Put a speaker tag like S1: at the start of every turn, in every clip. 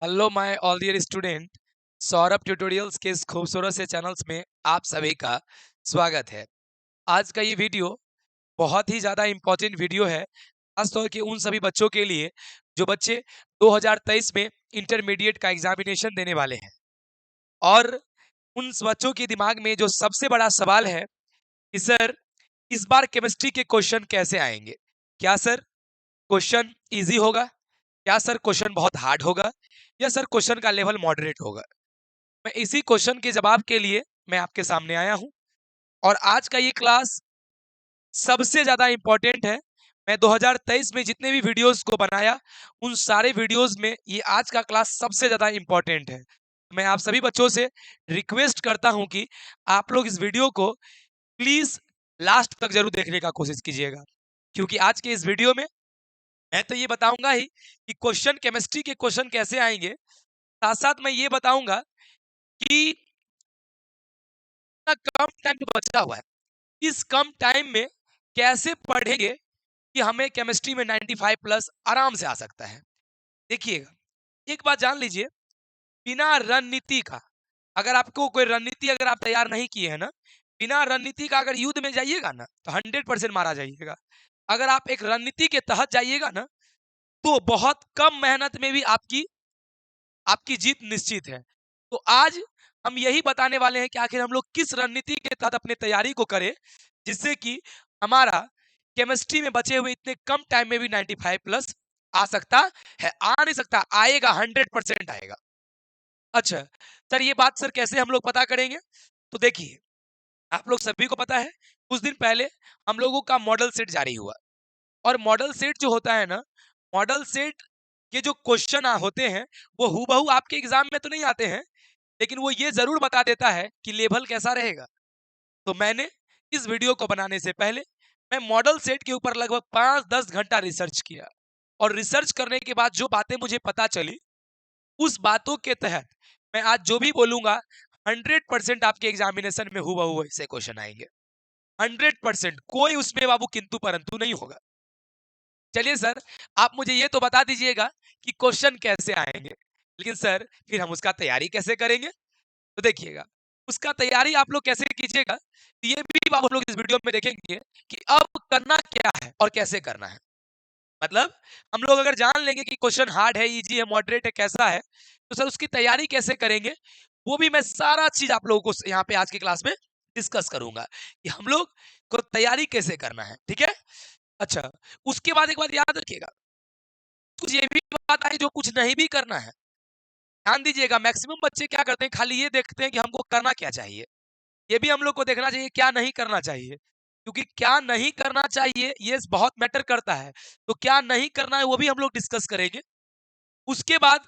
S1: Hello my all dear student. Saurabh tutorials के इस खूबसूरत से चैनल्स में आप सभी का स्वागत है। आज का ये वीडियो बहुत ही ज़्यादा इम्पोर्टेंट वीडियो है, खासतौर के उन सभी बच्चों के लिए जो बच्चे 2023 में इंटरमीडिएट का एग्जामिनेशन देने वाले हैं। और उन बच्चों के दिमाग में जो सबसे बड़ा सवाल है कि सर, इस बार केमिस्ट्री के क्वेश्चन कैसे आएंगे? क्या सर क्वेश्चन इजी होगा? क्या सर क्वेश्चन बहुत हार्ड होगा? या सर क्वेश्चन का लेवल मॉडरेट होगा? मैं इसी क्वेश्चन के जवाब के लिए मैं आपके सामने आया हूं। और आज का ये क्लास सबसे ज्यादा इंपॉर्टेंट है। मैं 2023 में जितने भी वीडियोस को बनाया, उन सारे वीडियोस में ये आज का क्लास सबसे ज्यादा इंपॉर्टेंट है। मैं आप सभी बच्चों से रिक्वेस्ट करता हूं कि आप लोग इस वीडियो को प्लीज लास्ट तक जरूर देखने का कोशिश कीजिएगा, क्योंकि आज के इस वीडियो में मैं तो ये बताऊंगा ही कि क्वेश्चन केमिस्ट्री के क्वेश्चन कैसे आएंगे। साथ साथ मैं ये बताऊंगा कि कम टाइम जो बचा हुआ है, इस कम टाइम में कैसे पढ़ेंगे कि हमें केमिस्ट्री में 95 प्लस आराम से आ सकता है। देखिएगा, एक बात जान लीजिए, बिना रणनीति का, अगर आपको कोई रणनीति अगर आप तैयार नहीं किए हैं ना, बिना रणनीति का अगर युद्ध में जाइएगा ना तो 100% मारा जाइएगा। अगर आप एक रणनीति के तहत जाइएगा ना तो बहुत कम मेहनत में भी आपकी आपकी जीत निश्चित है। तो आज हम यही बताने वाले हैं कि आखिर हम लोग किस रणनीति के तहत अपनी तैयारी को करें, जिससे कि हमारा केमिस्ट्री में बचे हुए इतने कम टाइम में भी 95 प्लस आ सकता है। आ नहीं सकता, आएगा, 100% आएगा। अच्छा सर, ये बात सर कैसे हम लोग पता करेंगे? तो देखिए, आप लोग सभी को पता है, कुछ दिन पहले हम लोगों का मॉडल सेट जारी हुआ। और मॉडल सेट जो होता है ना, मॉडल सेट के जो क्वेश्चन होते हैं वो हूबहू आपके एग्जाम में तो नहीं आते हैं, लेकिन वो ये जरूर बता देता है कि लेवल कैसा रहेगा। तो मैंने इस वीडियो को बनाने से पहले मैं मॉडल सेट के ऊपर लगभग 5-10 घंटा रिसर्च किया। और रिसर्च करने के बाद जो बातें मुझे पता चली, उस बातों के तहत मैं आज जो भी बोलूंगा 100% आपके एग्जामिनेशन में हूबहू ऐसे क्वेश्चन आएंगे। 100%, कोई उसमें बाबू किंतु परंतु नहीं होगा। चलिए सर, आप मुझे ये तो बता दीजिएगा कि क्वेश्चन कैसे आएंगे, लेकिन सर फिर हम उसका तैयारी कैसे करेंगे? तो देखिएगा, उसका तैयारी आप लोग कैसे कीजिएगा, ये भी आप लोग इस वीडियो में देखेंगे कि अब करना क्या है और कैसे करना है। मतलब हम लोग अगर जान लेंगे कि क्वेश्चन हार्ड है, इजी है, मॉडरेट है, कैसा है, तो सर उसकी तैयारी कैसे करेंगे, वो भी मैं सारा चीज आप लोगों को यहाँ पे आज की क्लास में डिस्कस करूंगा कि हम लोग को तैयारी कैसे करना है। ठीक है? अच्छा, उसके बाद एक बात याद रखिएगा, कुछ ये भी बात आई जो कुछ नहीं भी करना है। ध्यान दीजिएगा, मैक्सिमम बच्चे क्या करते हैं, खाली ये देखते हैं कि हमको करना क्या चाहिए। ये भी हम लोग को देखना चाहिए क्या नहीं करना चाहिए, क्योंकि क्या नहीं करना चाहिए ये बहुत मैटर करता है। तो क्या नहीं करना है वो भी हम लोग डिस्कस करेंगे। उसके बाद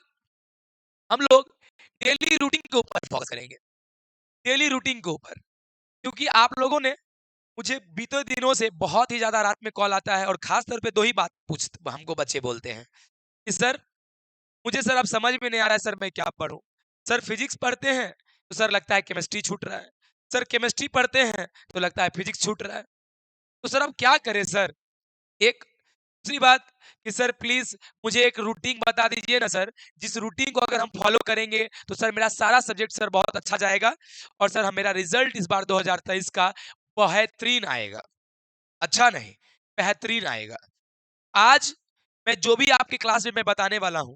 S1: हम लोग डेली रूटीन के ऊपर फोकस करेंगे, डेली रूटीन के ऊपर। क्योंकि आप लोगों ने मुझे बीते दिनों से बहुत ही ज्यादा रात में कॉल आता है, और खास तौर पे दो ही बात पूछ हमको बच्चे बोलते हैं कि सर, मुझे सर अब समझ में नहीं आ रहा है, सर मैं क्या पढूं? सर फिजिक्स पढ़ते हैं तो सर लगता है केमिस्ट्री छूट रहा है, सर केमिस्ट्री पढ़ते हैं तो लगता है फिजिक्स छूट रहा है। तो सर अब क्या करें सर? एक दूसरी बात कि सर प्लीज मुझे एक रूटीन बता दीजिए ना सर, जिस रूटीन को अगर हम फॉलो करेंगे तो सर मेरा सारा सब्जेक्ट सर बहुत अच्छा जाएगा, और सर मेरा रिजल्ट इस बार 2023 का बेहतरीन आएगा। अच्छा नहीं, बेहतरीन आएगा। आज मैं जो भी आपके क्लास में मैं बताने वाला हूं,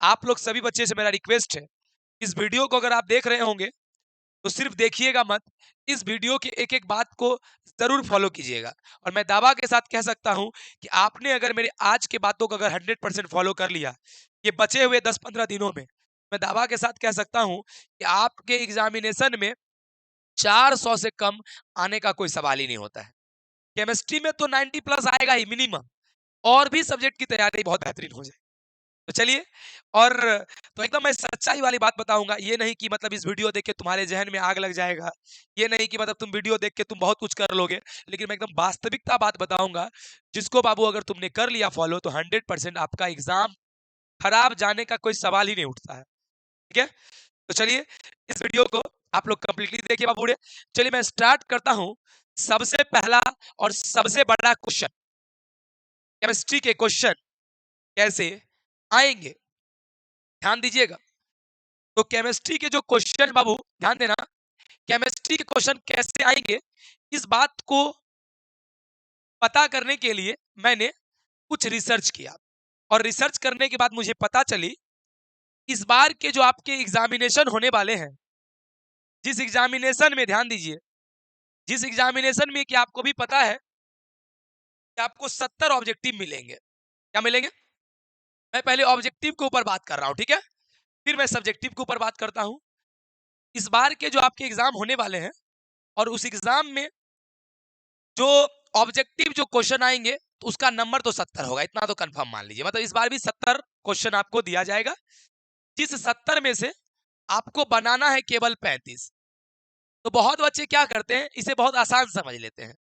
S1: आप लोग सभी बच्चे से मेरा रिक्वेस्ट है, इस वीडियो को अगर आप देख रहे होंगे तो सिर्फ देखिएगा मत, इस वीडियो के एक एक बात को जरूर फॉलो कीजिएगा। और मैं दावा के साथ कह सकता हूं कि आपने अगर मेरे आज के बातों को अगर 100% फॉलो कर लिया ये बचे हुए 10-15 दिनों में, मैं दावा के साथ कह सकता हूं कि आपके एग्जामिनेशन में 400 से कम आने का कोई सवाल ही नहीं होता है। केमिस्ट्री में तो 90 प्लस आएगा ही मिनिमम, और भी सब्जेक्ट की तैयारी बहुत बेहतरीन हो जाए। तो चलिए, और तो एकदम मैं सच्चाई वाली बात बताऊंगा, ये नहीं कि मतलब इस वीडियो देख के तुम्हारे जहन में आग लग जाएगा, ये नहीं कि मतलब तुम वीडियो देख के तुम बहुत कुछ कर लोगे, लेकिन मैं एकदम वास्तविकता बात बताऊंगा, जिसको बाबू अगर तुमने कर लिया फॉलो तो 100% आपका एग्जाम खराब जाने का कोई सवाल ही नहीं उठता है। ठीक है? तो चलिए, इस वीडियो को आप लोग कंप्लीटली देखिए बाबूड़े। चलिए मैं स्टार्ट करता हूं। सबसे पहला और सबसे बड़ा क्वेश्चन, केमिस्ट्री के क्वेश्चन कैसे आएंगे, ध्यान दीजिएगा। तो केमिस्ट्री के जो क्वेश्चन बाबू ध्यान देना, केमिस्ट्री के क्वेश्चन कैसे आएंगे इस बात को पता करने के लिए मैंने कुछ रिसर्च किया, और रिसर्च करने के बाद मुझे पता चली इस बार के जो आपके एग्जामिनेशन होने वाले हैं, जिस एग्जामिनेशन में ध्यान दीजिए, जिस एग्जामिनेशन में कि आपको भी पता है कि आपको 70 ऑब्जेक्टिव मिलेंगे। क्या मिलेंगे? मैं पहले ऑब्जेक्टिव के ऊपर बात कर रहा हूं, ठीक है, फिर मैं सब्जेक्टिव के ऊपर बात करता हूं। इस बार के जो आपके एग्जाम होने वाले हैं और उस एग्जाम में जो ऑब्जेक्टिव जो क्वेश्चन आएंगे तो उसका नंबर तो 70 होगा, इतना तो कंफर्म मान लीजिए। मतलब इस बार भी 70 क्वेश्चन आपको दिया जाएगा, जिस 70 में से आपको बनाना है केवल 35। तो बहुत बच्चे क्या करते हैं, इसे बहुत आसान समझ लेते हैं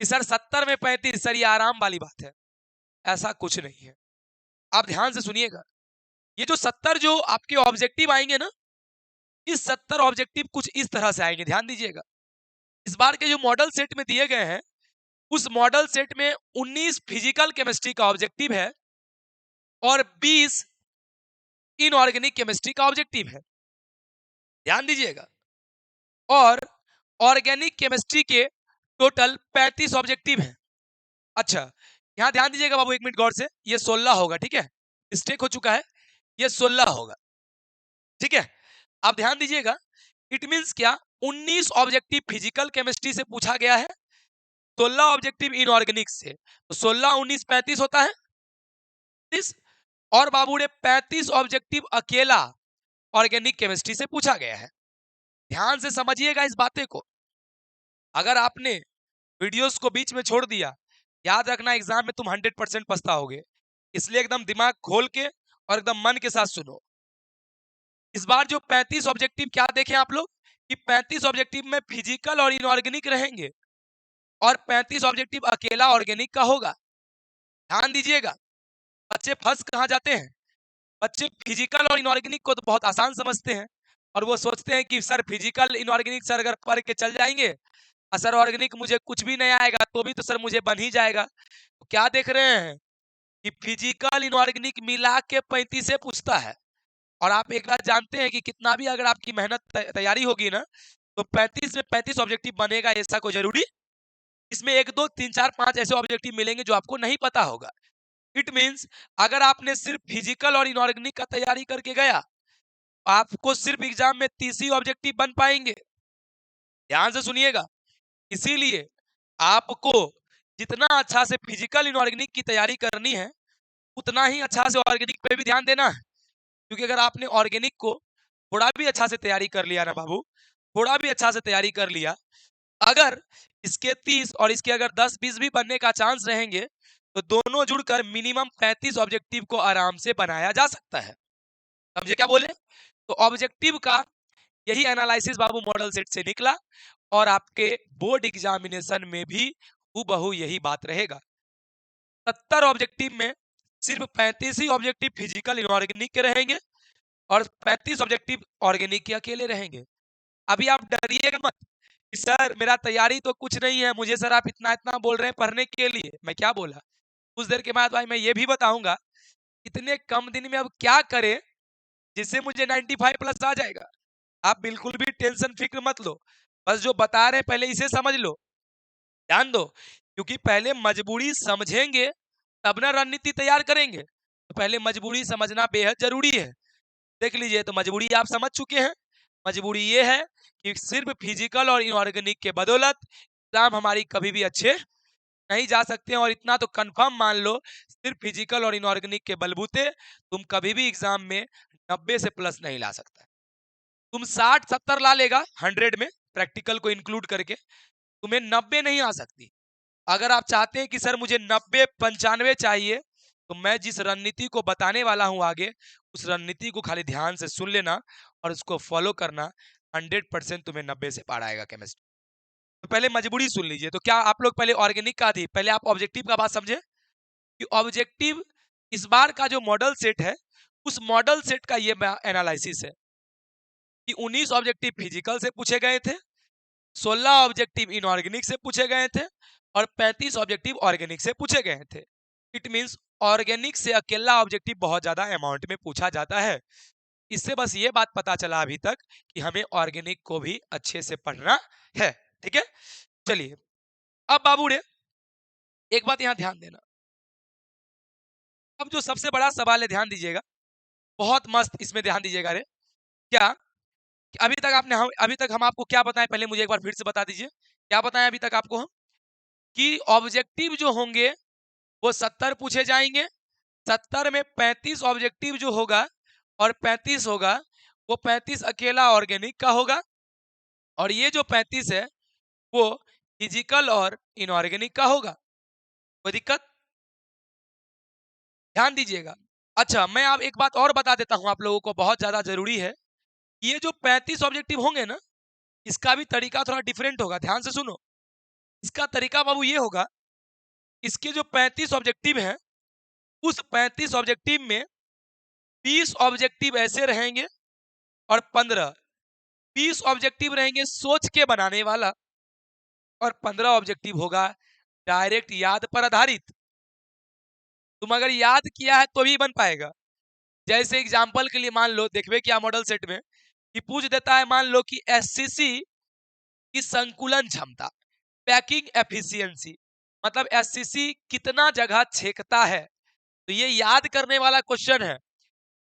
S1: कि सर 70 में 35, सर ये आराम वाली बात है। ऐसा कुछ नहीं है, आप ध्यान से सुनिएगा। ये जो 70 जो आपके ऑब्जेक्टिव आएंगे ना, इस 70 ऑब्जेक्टिव कुछ इस तरह से आएंगे, ध्यान दीजिएगा। इस बार के जो मॉडल सेट में दिए गए हैं, उस मॉडल सेट में 19 फिजिकल केमिस्ट्री का ऑब्जेक्टिव है और 20 इनऑर्गेनिक केमिस्ट्री का ऑब्जेक्टिव है, ध्यान दीजिएगा। और ऑर्गेनिक केमिस्ट्री के टोटल 35 ऑब्जेक्टिव हैं। अच्छा, यहां ध्यान दीजिएगा बाबू, एक मिनट गौर से, ये 16 होगा, ठीक है, मिस्टेक हो चुका है, ये 16 होगा, ठीक है। आप ध्यान दीजिएगा, इट मींस क्या, 19 ऑब्जेक्टिव फिजिकल केमिस्ट्री से पूछा गया है, 16 ऑब्जेक्टिव इनऑर्गेनिक से, तो 16 19 35 होता है 30। और बाबू ने 35 ऑब्जेक्टिव अकेला ऑर्गेनिक केमिस्ट्री से पूछा गया है। ध्यान से समझिएगा इस बातें को। अगर आपने वीडियोस को बीच में छोड़ दिया, याद रखना एग्जाम में तुम 100% पछताओगे, इसलिए एकदम दिमाग खोल के और एकदम मन के साथ सुनो। इस बार जो 35 ऑब्जेक्टिव क्या देखें आप लोग कि 35 ऑब्जेक्टिव में फिजिकल और इनऑर्गेनिक रहेंगे और 35 ऑब्जेक्टिव अकेला ऑर्गेनिक का होगा। ध्यान दीजिएगा, बच्चे फंस कहां जाते हैं, बच्चे फिजिकल और इनऑर्गेनिक को तो बहुत आसान समझते हैं और वो सोचते हैं कि सर फिजिकल इनऑर्गेनिक सर अगर पढ़ के चल जाएंगे और सर ऑर्गेनिक मुझे कुछ भी नहीं आएगा तो भी तो सर मुझे बन ही जाएगा। तो क्या देख रहे हैं कि फिजिकल इनऑर्गेनिक मिला के 35 से पूछता है। और आप एक बात जानते हैं कि कितना भी अगर आपकी मेहनत तैयारी होगी ना, तो 35 में 35 ऑब्जेक्टिव बनेगा ऐसा कोई जरूरी, इसमें 1 2 3 4 5 ऐसे ऑब्जेक्टिव मिलेंगे जो आपको नहीं पता होगा। इट मींस अगर आपने सिर्फ फिजिकल और इनऑर्गेनिक का तैयारी करके गया, आपको सिर्फ एग्जाम में 30 ही ऑब्जेक्टिव बन पाएंगे। ध्यान से सुनिएगा, इसीलिए आपको जितना अच्छा से फिजिकल इनऑर्गेनिक की तैयारी करनी है, उतना ही अच्छा से ऑर्गेनिक पे भी ध्यान देना है। क्योंकि अगर आपने ऑर्गेनिक को थोड़ा भी अच्छा से तैयारी कर लिया ना बाबू, थोड़ा भी अच्छा से तैयारी कर लिया, अगर इसके 30 और इसके अगर 10 20 भी बनने का चांस रहेंगे, तो दोनों जुड़कर मिनिमम 35 ऑब्जेक्टिव को आराम से बनाया जा सकता है। समझे क्या बोले? तो ऑब्जेक्टिव का यही एनालिसिस बाबू मॉडल सेट से निकला और आपके बोर्ड एग्जामिनेशन में भी हूबहू यही बात रहेगा। 70 ऑब्जेक्टिव में सिर्फ 35 ही ऑब्जेक्टिव फिजिकल इनऑर्गेनिक के रहेंगे और 35 ऑब्जेक्टिव ऑर्गेनिक के अकेले रहेंगे। अभी आप डरिएगा मत कि सर मेरा तैयारी तो कुछ नहीं है, मुझे सर आप इतना इतना बोल रहे हैं पढ़ने के लिए। मैं क्या बोला, कुछ देर के बाद भाई मैं ये भी बताऊंगा इतने कम दिन में अब क्या करें जिससे मुझे 95 प्लस आ जाएगा। आप बिल्कुल भी टेंशन फिक्र मत लो, बस जो बता रहे हैं पहले इसे समझ लो, ध्यान दो। क्योंकि पहले मजबूरी समझेंगे तब ना रणनीति तैयार करेंगे, तो पहले मजबूरी समझना बेहद जरूरी है। देख लीजिए, तो मजबूरी आप समझ चुके हैं। मजबूरी ये है कि सिर्फ फिजिकल और इनऑर्गेनिक के बदौलत एग्जाम हमारी कभी भी अच्छे नहीं जा सकते हैं। और इतना तो कंफर्म मान लो, सिर्फ फिजिकल और इनऑर्गेनिक के बलबूते तुम कभी भी एग्जाम में 90 से प्लस नहीं ला सकता। तुम 60 70 ला लेगा 100 में, प्रैक्टिकल को इंक्लूड करके, तुम्हें 90 नहीं आ सकती। अगर आप चाहते हैं कि सर मुझे 90 95 चाहिए, तो मैं जिस रणनीति को बताने वाला हूं आगे, उस रणनीति को खाली ध्यान से सुन लेना और उसको फॉलो करना, 100% तुम्हें 90 से पार आएगा केमिस्ट्री। तो पहले मजबूरी सुन लीजिए। तो क्या आप लोग पहले ऑर्गेनिक का थी, पहले आप ऑब्जेक्टिव का बात समझे कि ऑब्जेक्टिव इस बार का जो मॉडल सेट है, उस मॉडल सेट का ये एनालिसिस है कि 19 ऑब्जेक्टिव फिजिकल से पूछे गए थे, 16 ऑब्जेक्टिव इनऑर्गेनिक से पूछे गए थे और 35 ऑब्जेक्टिव ऑर्गेनिक से पूछे गए थे। इट मींस ऑर्गेनिक से अकेला ऑब्जेक्टिव बहुत ज्यादा अमाउंट में पूछा जाता है। इससे बस ये बात पता चला अभी तक कि हमें ऑर्गेनिक को भी अच्छे से पढ़ना है। ठीक है, चलिए अब बाबू रे एक बात यहाँ ध्यान देना। अब जो सबसे बड़ा सवाल है, ध्यान दीजिएगा, बहुत मस्त, इसमें ध्यान दीजिएगा रे। क्या अभी तक हम आपको क्या बताएं, पहले मुझे एक बार फिर से बता दीजिए, क्या बताएं अभी तक आपको हम? कि ऑब्जेक्टिव जो होंगे वो 70 पूछे जाएंगे, 70 में 35 ऑब्जेक्टिव जो होगा और 35 होगा, वो 35 अकेला ऑर्गेनिक का होगा, और ये जो 35 है वो फिजिकल और इनऑर्गेनिक का होगा। कोई दिक्कत? ध्यान दीजिएगा। अच्छा, मैं आप एक बात और बता देता हूं आप लोगों को, बहुत ज्यादा जरूरी है। ये जो 35 ऑब्जेक्टिव होंगे ना, इसका भी तरीका थोड़ा डिफरेंट होगा, ध्यान से सुनो। इसका तरीका बाबू ये होगा, इसके जो 35 ऑब्जेक्टिव हैं, उस 35 ऑब्जेक्टिव में 20 ऑब्जेक्टिव ऐसे रहेंगे और 20 ऑब्जेक्टिव रहेंगे सोच के बनाने वाला, और 15 ऑब्जेक्टिव होगा डायरेक्ट याद पर आधारित। तुम अगर याद किया है तो भी बन पाएगा। जैसे एग्जाम्पल के लिए मान लो, देखवे क्या मॉडल सेट में कि पूछ देता है, मान लो कि एससीसी की संकुलन क्षमता, पैकिंग एफिशिएंसी, मतलब एससीसी कितना जगह छेकता है। तो ये याद करने वाला क्वेश्चन है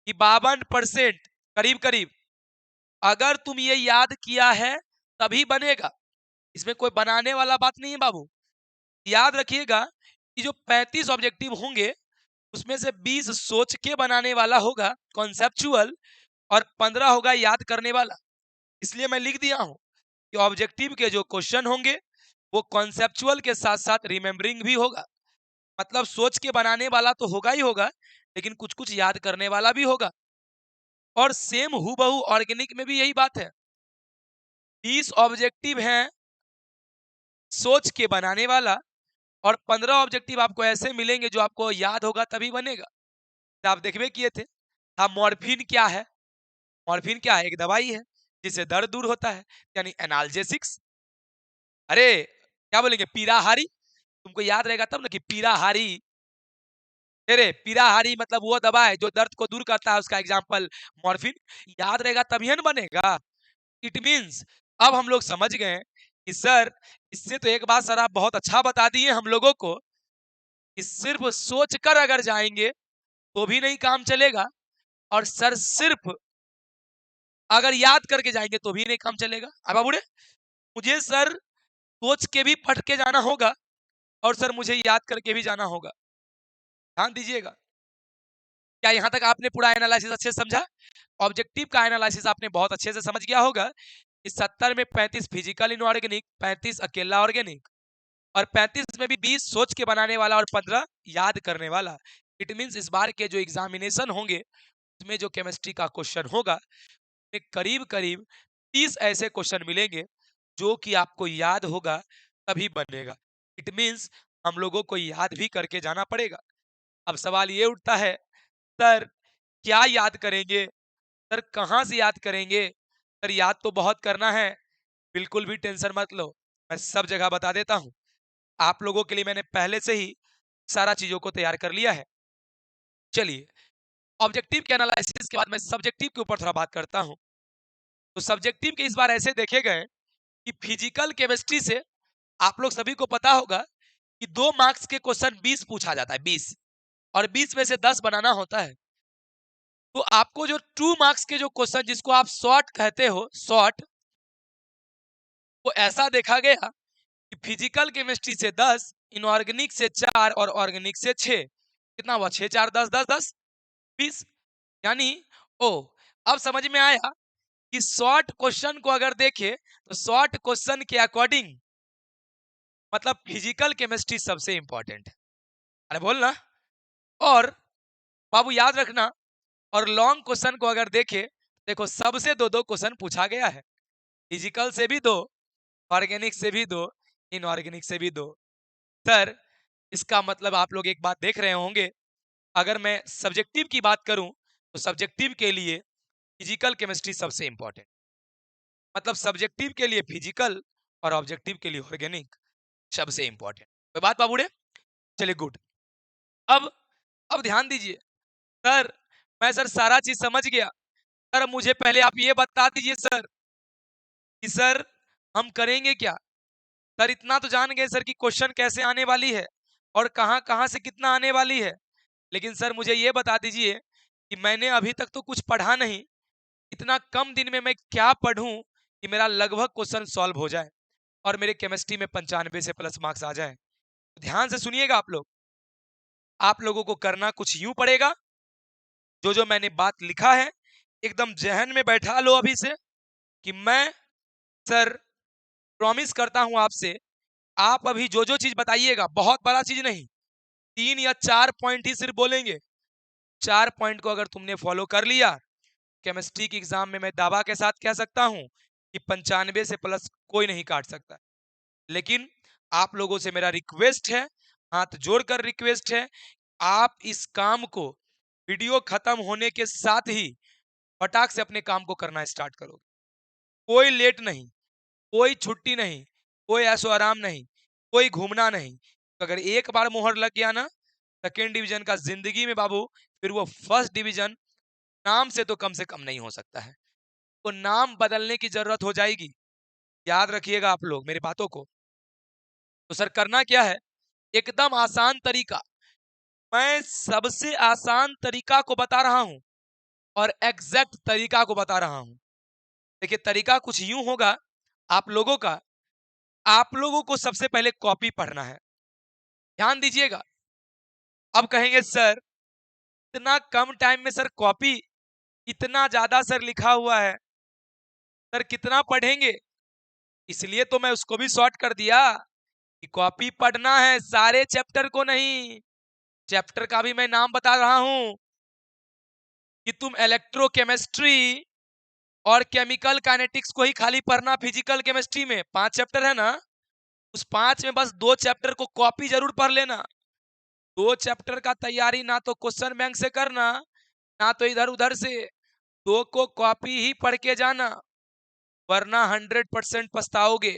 S1: कि 52% करीब करीब, अगर तुम ये याद किया है तभी बनेगा, इसमें कोई बनाने वाला बात नहीं है बाबू। याद रखिएगा कि जो 35 ऑब्जेक्टिव होंगे उसमें से 20 सोच के बनाने वाला होगा, कॉन्सेप्चुअल, और 15 होगा याद करने वाला। इसलिए मैं लिख दिया हूं कि ऑब्जेक्टिव के जो क्वेश्चन होंगे वो कॉन्सेप्चुअल के साथ साथ रिमेम्बरिंग भी होगा, मतलब सोच के बनाने वाला तो होगा ही होगा, लेकिन कुछ कुछ याद करने वाला भी होगा। और सेम हूबहू ऑर्गेनिक में भी यही बात है, 20 ऑब्जेक्टिव हैं सोच के बनाने वाला, और 15 ऑब्जेक्टिव आपको ऐसे मिलेंगे जो आपको याद होगा तभी बनेगा। तो आप देखबे किए थे। हाँ, मॉर्फिन क्या है? मॉर्फिन क्या है? एक दवाई है जिससे दर्द दूर होता है, यानी एनाल्जेसिक्स। अरे क्या बोलेंगे, पीराहारी। तुमको याद रहेगा तब ना कि पीराहारी, अरे पीराहारी मतलब वो दवा है जो दर्द को दूर करता है, उसका एग्जाम्पल मॉर्फिन। याद रहेगा तभी न बनेगा। इट मीन्स अब हम लोग समझ गए कि सर, इससे तो एक बात सर आप बहुत अच्छा बता दिए हम लोगों को कि सिर्फ सोच कर अगर जाएंगे तो भी नहीं काम चलेगा, और सर सिर्फ अगर याद करके जाएंगे तो भी नहीं काम चलेगा। अब बाबूड़े, मुझे सर सोच के भी पढ़ के जाना होगा, और सर मुझे याद करके भी जाना होगा। ध्यान दीजिएगा। क्या यहाँ तक आपने पूरा एनालिसिस अच्छे से समझा? ऑब्जेक्टिव का एनालिसिस आपने बहुत अच्छे से समझ गया होगा कि 70 में 35 फिजिकल इनऑर्गेनिक, 35 अकेला ऑर्गेनिक, और 35 में भी 20 सोच के बनाने वाला और 15 याद करने वाला। इट मीन्स इस बार के जो एग्जामिनेशन होंगे उसमें जो केमिस्ट्री का क्वेश्चन होगा, करीब करीब 30 ऐसे क्वेश्चन मिलेंगे जो कि आपको याद होगा तभी बनेगा। इट मीन्स हम लोगों को याद भी करके जाना पड़ेगा। अब सवाल ये उठता है, सर क्या याद करेंगे, सर कहाँ से याद करेंगे, सर याद तो बहुत करना है। बिल्कुल भी टेंशन मत लो, मैं सब जगह बता देता हूँ। आप लोगों के लिए मैंने पहले से ही सारा चीजों को तैयार कर लिया है। चलिए, ऑब्जेक्टिव के एनालिसिस के बाद मैं सब्जेक्टिव के ऊपर थोड़ा बात करता हूँ। तो सब्जेक्टिव के इस बार ऐसे देखे गए कि फिजिकल केमिस्ट्री से आप लोग सभी को पता होगा कि 2 मार्क्स के क्वेश्चन 20 पूछा जाता है, 20, और 20 में से 10 बनाना होता है। तो आपको जो 2 मार्क्स के जो क्वेश्चन, जिसको आप शॉर्ट कहते हो, शॉर्ट, वो ऐसा देखा गया कि फिजिकल केमिस्ट्री से 10, इनऑर्गेनिक से 4 और ऑर्गेनिक से 6। कितना हुआ? 6 4 10 10 10 20। यानी ओ, अब समझ में आया कि शॉर्ट क्वेश्चन को अगर देखे तो शॉर्ट क्वेश्चन के अकॉर्डिंग मतलब फिजिकल केमिस्ट्री सबसे इंपॉर्टेंट है। अरे बोल ना। और बाबू याद रखना, और लॉन्ग क्वेश्चन को अगर देखे, देखो सबसे दो दो क्वेश्चन पूछा गया है, फिजिकल से भी 2, ऑर्गेनिक से भी 2, इनऑर्गेनिक से भी 2। सर इसका मतलब आप लोग एक बात देख रहे होंगे, अगर मैं सब्जेक्टिव की बात करूं तो सब्जेक्टिव के लिए फिजिकल केमिस्ट्री सबसे इंपॉर्टेंट, मतलब सब्जेक्टिव के लिए फिजिकल और ऑब्जेक्टिव के लिए ऑर्गेनिक सबसे इंपॉर्टेंट। कोई बात बाबूड़े? चलिए गुड। अब ध्यान दीजिए। सर मैं सर सारा चीज समझ गया, सर मुझे पहले आप ये बता दीजिए सर कि सर हम करेंगे क्या। सर इतना तो जान गए सर कि क्वेश्चन कैसे आने वाली है और कहाँ कहाँ से कितना आने वाली है, लेकिन सर मुझे ये बता दीजिए कि मैंने अभी तक तो कुछ पढ़ा नहीं, इतना कम दिन में मैं क्या पढ़ूं कि मेरा लगभग क्वेश्चन सॉल्व हो जाए और मेरे केमिस्ट्री में 95 से प्लस मार्क्स आ जाए। तो ध्यान से सुनिएगा आप लोग, आप लोगों को करना कुछ यूं पड़ेगा, जो जो मैंने बात लिखा है एकदम जहन में बैठा लो अभी से कि मैं सर प्रॉमिस करता हूं आपसे, आप अभी जो जो चीज बताइएगा बहुत बड़ा चीज नहीं, 3 या 4 पॉइंट ही सिर्फ बोलेंगे। 4 पॉइंट को अगर तुमने फॉलो कर लिया, केमिस्ट्री की एग्जाम में मैं दावा के साथ कह सकता हूं कि 95 से प्लस कोई नहीं काट सकता। लेकिन आप लोगों से मेरा रिक्वेस्ट है, हाथ जोड़कर रिक्वेस्ट है, आप इस काम को वीडियो खत्म होने के साथ ही फटाक से अपने काम को करना स्टार्ट करो। कोई लेट नहीं, कोई छुट्टी नहीं, कोई ऐशो आराम नहीं, कोई घूमना नहीं। तो अगर एक बार मोहर लग गया ना सेकेंड डिवीजन का जिंदगी में बाबू, फिर वो फर्स्ट डिवीजन नाम से तो कम से कम नहीं हो सकता है, तो नाम बदलने की जरूरत हो जाएगी। याद रखिएगा आप लोग मेरी बातों को। तो सर करना क्या है, एकदम आसान तरीका, मैं सबसे आसान तरीका को बता रहा हूं और एग्जैक्ट तरीका को बता रहा हूं। देखिए तरीका कुछ यूं होगा आप लोगों का, आप लोगों को सबसे पहले कॉपी पढ़ना है। ध्यान दीजिएगा, अब कहेंगे सर इतना कम टाइम में सर कॉपी, इतना ज्यादा सर लिखा हुआ है, सर कितना पढ़ेंगे। इसलिए तो मैं उसको भी शॉर्ट कर दिया कि कॉपी पढ़ना है, सारे चैप्टर को नहीं। चैप्टर का भी मैं नाम बता रहा हूं कि तुम इलेक्ट्रोकेमिस्ट्री और केमिकल काइनेटिक्स को ही खाली पढ़ना। फिजिकल केमिस्ट्री में 5 चैप्टर है ना, उस 5 में बस 2 चैप्टर को कॉपी जरूर पढ़ लेना। 2 चैप्टर का तैयारी ना तो क्वेश्चन बैंक से करना, ना तो इधर उधर से, 2 को कॉपी ही पढ़ के जाना, वरना 100% पछताओगे।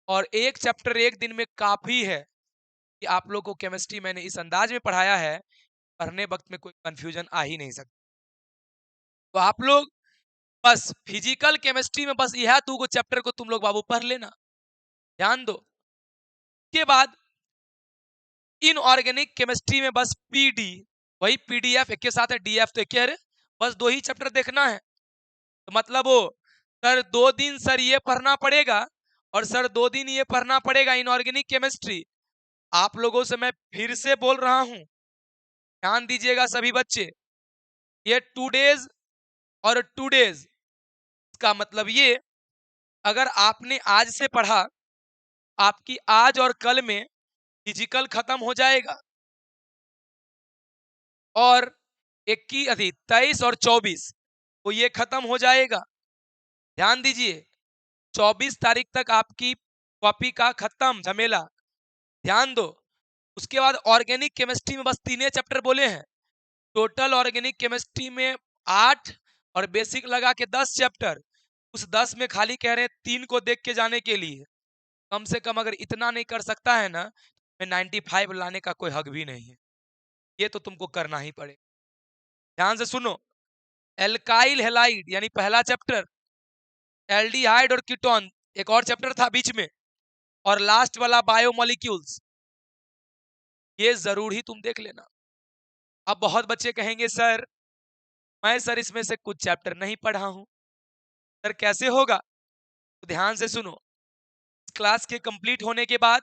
S1: और एक चैप्टर एक दिन में काफी है कि आप लोग को केमिस्ट्री मैंने इस अंदाज में पढ़ाया है, पढ़ने वक्त में कोई कंफ्यूजन आ ही नहीं सकता। तो आप लोग बस फिजिकल केमिस्ट्री में बस यह 2 चैप्टर को तुम लोग बाबू पढ़ लेना, ध्यान दो। के बाद इनऑर्गेनिक केमिस्ट्री में बस पीडी, वही पीडीएफ एक के साथ है, डीएफ तो एक है, बस 2 ही चैप्टर देखना है। तो मतलब वो सर 2 दिन सर ये पढ़ना पड़ेगा और सर 2 दिन ये पढ़ना पड़ेगा इनऑर्गेनिक केमिस्ट्री। आप लोगों से मैं फिर से बोल रहा हूं, ध्यान दीजिएगा सभी बच्चे, ये 2 डेज और 2 डेज का मतलब ये, अगर आपने आज से पढ़ा, आपकी आज और कल में फिजिकल खत्म हो जाएगा और 23 और 24 तो ये खत्म हो जाएगा। ध्यान दीजिए 24 तारीख तक आपकी कॉपी का खत्म झमेला, ध्यान दो। उसके बाद ऑर्गेनिक केमिस्ट्री में बस 3 चैप्टर बोले हैं, टोटल ऑर्गेनिक केमिस्ट्री में 8 और बेसिक लगा के 10 चैप्टर। उस 10 में खाली कह रहे हैं 3 को देख के जाने के लिए। कम से कम अगर इतना नहीं कर सकता है ना, मैं 95 लाने का कोई हक भी नहीं है, ये तो तुमको करना ही पड़ेगा। ध्यान से सुनो, एल्काइल हैलाइड यानी पहला चैप्टर, एल्डिहाइड और कीटोन एक और चैप्टर था बीच में, और लास्ट वाला बायोमोलिक्यूल्स, ये जरूर ही तुम देख लेना। अब बहुत बच्चे कहेंगे सर मैं सर इसमें से कुछ चैप्टर नहीं पढ़ा हूं, सर कैसे होगा। तो ध्यान से सुनो, क्लास के कंप्लीट होने के बाद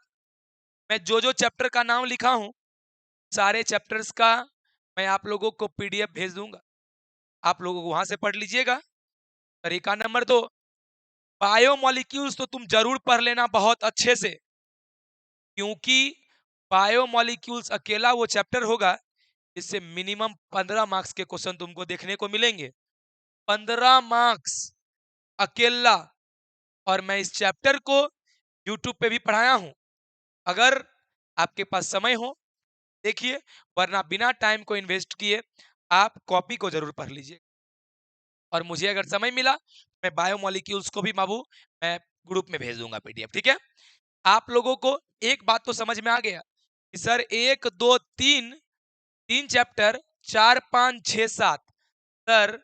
S1: मैं जो जो चैप्टर का नाम लिखा हूं, सारे चैप्टर्स का मैं आप लोगों को पीडीएफ भेज दूंगा, आप लोगों को वहां से पढ़ लीजिएगा। तरीका नंबर 2, बायोमोलिक्यूल्स तो तुम जरूर पढ़ लेना बहुत अच्छे से, क्योंकि बायोमोलिक्यूल्स अकेला वो चैप्टर होगा जिससे मिनिमम 15 मार्क्स के क्वेश्चन तुमको देखने को मिलेंगे। 15 मार्क्स अकेला, और मैं इस चैप्टर को यूट्यूब पे भी पढ़ाया हूं, अगर आपके पास समय हो देखिए, वरना बिना टाइम को इन्वेस्ट किए आप कॉपी को जरूर पढ़ लीजिए। और मुझे अगर समय मिला मैं बायोमोलिक्यूल्स को भी बाबू मैं ग्रुप में भेज दूंगा पीडीएफ, ठीक है। आप लोगों को एक बात तो समझ में आ गया कि सर 1 2 3 3 चैप्टर 4 5 6 7 सर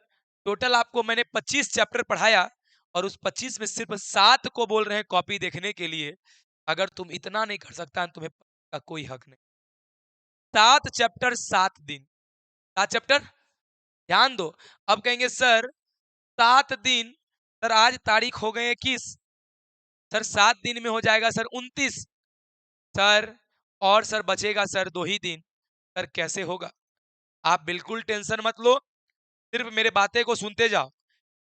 S1: टोटल आपको मैंने 25 चैप्टर पढ़ाया और उस 25 में सिर्फ 7 को बोल रहे हैं कॉपी देखने के लिए। अगर तुम इतना नहीं कर सकता तुम्हें का कोई हक नहीं। 7 चैप्टर 7 दिन, 7 चैप्टर, ध्यान दो। अब कहेंगे सर 7 दिन, सर आज तारीख हो गए 21, सर 7 दिन में हो जाएगा सर 29, सर और सर बचेगा सर 2 ही दिन, सर कैसे होगा? आप बिल्कुल टेंशन मत लो, सिर्फ मेरे बातें को सुनते जाओ।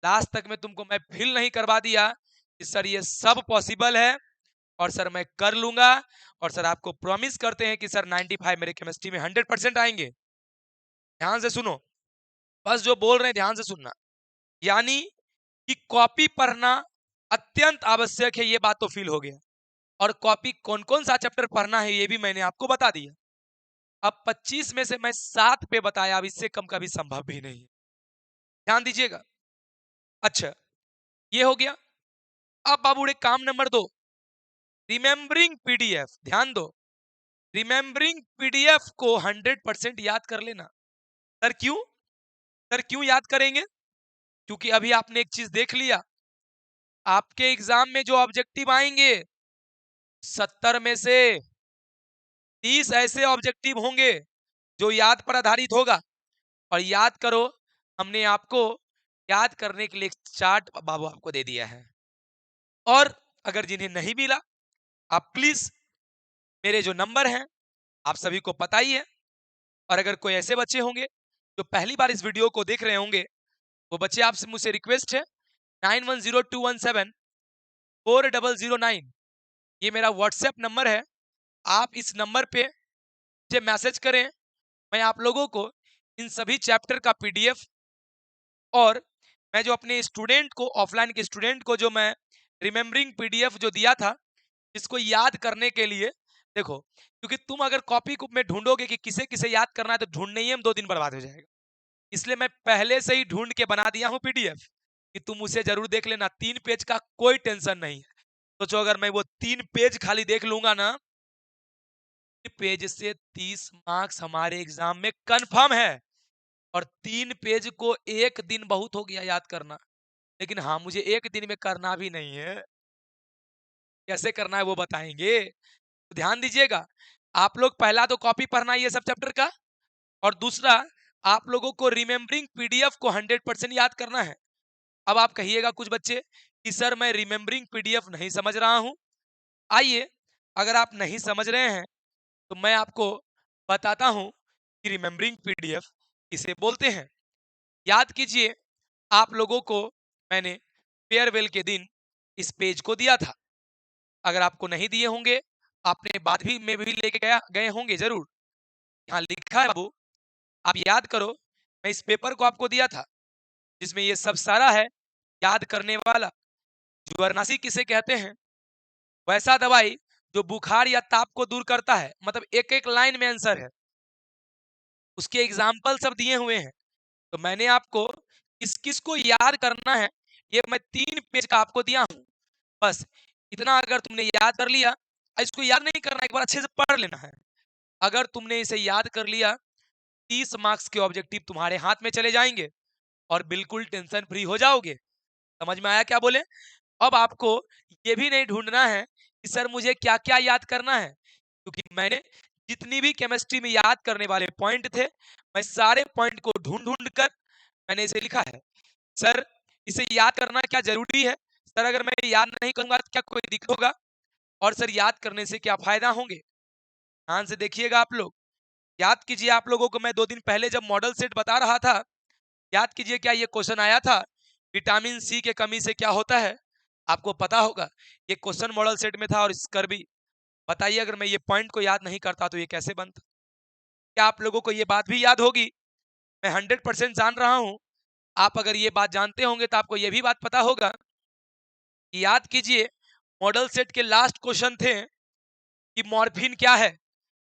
S1: लास्ट तक में तुमको मैं फील नहीं करवा दिया कि सर ये सब पॉसिबल है और सर मैं कर लूंगा, और सर आपको प्रॉमिस करते हैं कि सर 95 मेरे केमिस्ट्री में 100% आएंगे। ध्यान से सुनो, बस जो बोल रहे हैं ध्यान से सुनना। यानी कि कॉपी पढ़ना अत्यंत आवश्यक है, ये बात तो फील हो गया। और कॉपी कौन कौन सा चैप्टर पढ़ना है ये भी मैंने आपको बता दिया। अब 25 में से मैं 7 पे बताया, अब इससे कम कभी संभव भी नहीं है। ध्यान दीजिएगा। अच्छा, ये हो गया। अब बाबू एक काम नंबर 2, रिमेंबरिंग पीडीएफ। ध्यान दो, रिमेंबरिंग पीडीएफ को 100% याद कर लेना। सर क्यों? सर क्यों याद करेंगे? क्योंकि अभी आपने एक चीज देख लिया, आपके एग्जाम में जो ऑब्जेक्टिव आएंगे 70 में से 30 ऐसे ऑब्जेक्टिव होंगे जो याद पर आधारित होगा। और याद करो, हमने आपको याद करने के लिए एक चार्ट बाबू आपको दे दिया है। और अगर जिन्हें नहीं मिला, आप प्लीज मेरे जो नंबर हैं आप सभी को पता ही है। और अगर कोई ऐसे बच्चे होंगे जो पहली बार इस वीडियो को देख रहे होंगे, वो बच्चे आपसे मुझसे रिक्वेस्ट है 9102174009, ये मेरा व्हाट्सएप नंबर है। आप इस नंबर पे मुझे मैसेज करें, मैं आप लोगों को इन सभी चैप्टर का पीडीएफ, और मैं जो अपने स्टूडेंट को, ऑफलाइन के स्टूडेंट को जो मैं रिमेम्बरिंग पीडीएफ जो दिया था इसको याद करने के लिए, देखो क्योंकि तुम अगर कॉपी में ढूंढोगे कि किसे किसे याद करना है तो ढूंढने ही हम 2 दिन बर्बाद हो जाएगा। इसलिए मैं पहले से ही ढूंढ के बना दिया हूं पीडीएफ कि तुम उसे जरूर देख लेना। 3 पेज का कोई टेंशन नहीं है। सोचो अगर मैं वो 3 पेज खाली देख लूंगा ना, पेज से 30 मार्क्स हमारे एग्जाम में कंफर्म है। और 3 पेज को एक दिन बहुत हो गया याद करना, लेकिन हाँ मुझे एक दिन में करना भी नहीं है। कैसे करना है वो बताएंगे, तो ध्यान दीजिएगा। आप लोग पहला तो कॉपी पढ़ना है ये सब चैप्टर का, और दूसरा आप लोगों को रिमेम्बरिंग पीडीएफ को 100% याद करना है। अब आप कहिएगा कुछ बच्चे कि सर मैं रिमेम्बरिंग पीडीएफ नहीं समझ रहा हूं। आइए, अगर आप नहीं समझ रहे हैं तो मैं आपको बताता हूं कि रिमेम्बरिंग पीडीएफ किसे बोलते हैं। याद कीजिए, आप लोगों को मैंने फेयरवेल के दिन इस पेज को दिया था। अगर आपको नहीं दिए होंगे, आपने बाद भी में भी लेके गए होंगे जरूर। यहाँ लिखा है बाबू, आप याद करो, मैं इस पेपर को आपको दिया था जिसमें ये सब सारा है याद करने वाला। ज्वरनाशी किसे कहते हैं? वैसा दवाई जो बुखार या ताप को दूर करता है। मतलब एक एक लाइन में आंसर है, उसके एग्जाम्पल सब दिए हुए हैं। तो मैंने आपको किस किस को याद करना है ये मैं 3 पेज का आपको दिया हूं। बस इतना अगर तुमने याद कर लिया, इसको याद नहीं करना, एक बार अच्छे से पढ़ लेना है। अगर तुमने इसे याद कर लिया, 30 मार्क्स के ऑब्जेक्टिव तुम्हारे हाथ में चले जाएंगे और बिल्कुल टेंशन फ्री हो जाओगे। समझ में आया क्या बोले? अब आपको ये भी नहीं ढूंढना है कि सर मुझे क्या क्या याद करना है, क्योंकि मैंने जितनी भी केमिस्ट्री में याद करने वाले पॉइंट थे, मैं सारे पॉइंट को ढूंढ ढूंढ कर मैंने इसे लिखा है। सर इसे याद करना क्या जरूरी है? सर अगर मैं याद नहीं करूंगा तो क्या कोई दिक्कत होगा? और सर याद करने से क्या फायदा होंगे? ध्यान से देखिएगा आप लोग। याद कीजिए, आप लोगों को मैं 2 दिन पहले जब मॉडल सेट बता रहा था, याद कीजिए क्या ये क्वेश्चन आया था, विटामिन सी के कमी से क्या होता है? आपको पता होगा ये क्वेश्चन मॉडल सेट में था और स्कर भी। बताइए अगर मैं ये पॉइंट को याद नहीं करता तो ये कैसे बनता? क्या आप लोगों को ये बात भी याद होगी? मैं 100% जान रहा हूं, आप अगर ये बात जानते होंगे तो आपको ये भी बात पता होगा कि याद कीजिए, मॉडल सेट के लास्ट क्वेश्चन थे कि मॉर्फिन क्या है।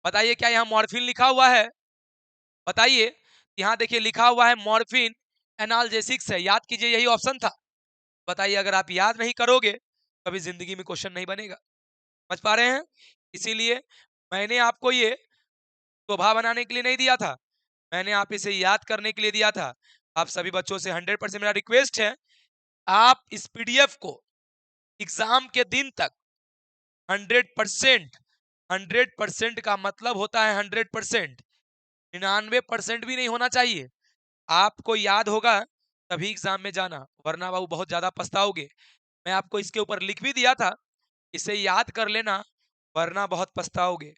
S1: बताइए क्या यहाँ मॉर्फिन लिखा हुआ है? बताइए, यहाँ देखिए लिखा हुआ है मॉर्फिन एनाल्जेसिक्स है। याद कीजिए यही ऑप्शन था। बताइए अगर आप याद नहीं करोगे कभी जिंदगी में क्वेश्चन नहीं बनेगा। समझ पा रहे हैं? इसीलिए मैंने आपको ये शोभा बनाने के लिए नहीं दिया था, मैंने आप इसे याद करने के लिए दिया था। आप सभी बच्चों से 100% मेरा रिक्वेस्ट है, आप इस पीडीएफ को एग्जाम के दिन तक 100%, 100% का मतलब होता है 100%, 99% भी नहीं होना चाहिए। आपको याद होगा तभी एग्जाम में जाना, वरना बाबू बहुत ज्यादा पछताओगे। मैं आपको इसके ऊपर लिख भी दिया था, इसे याद कर लेना, वरना बहुत पछताओगे।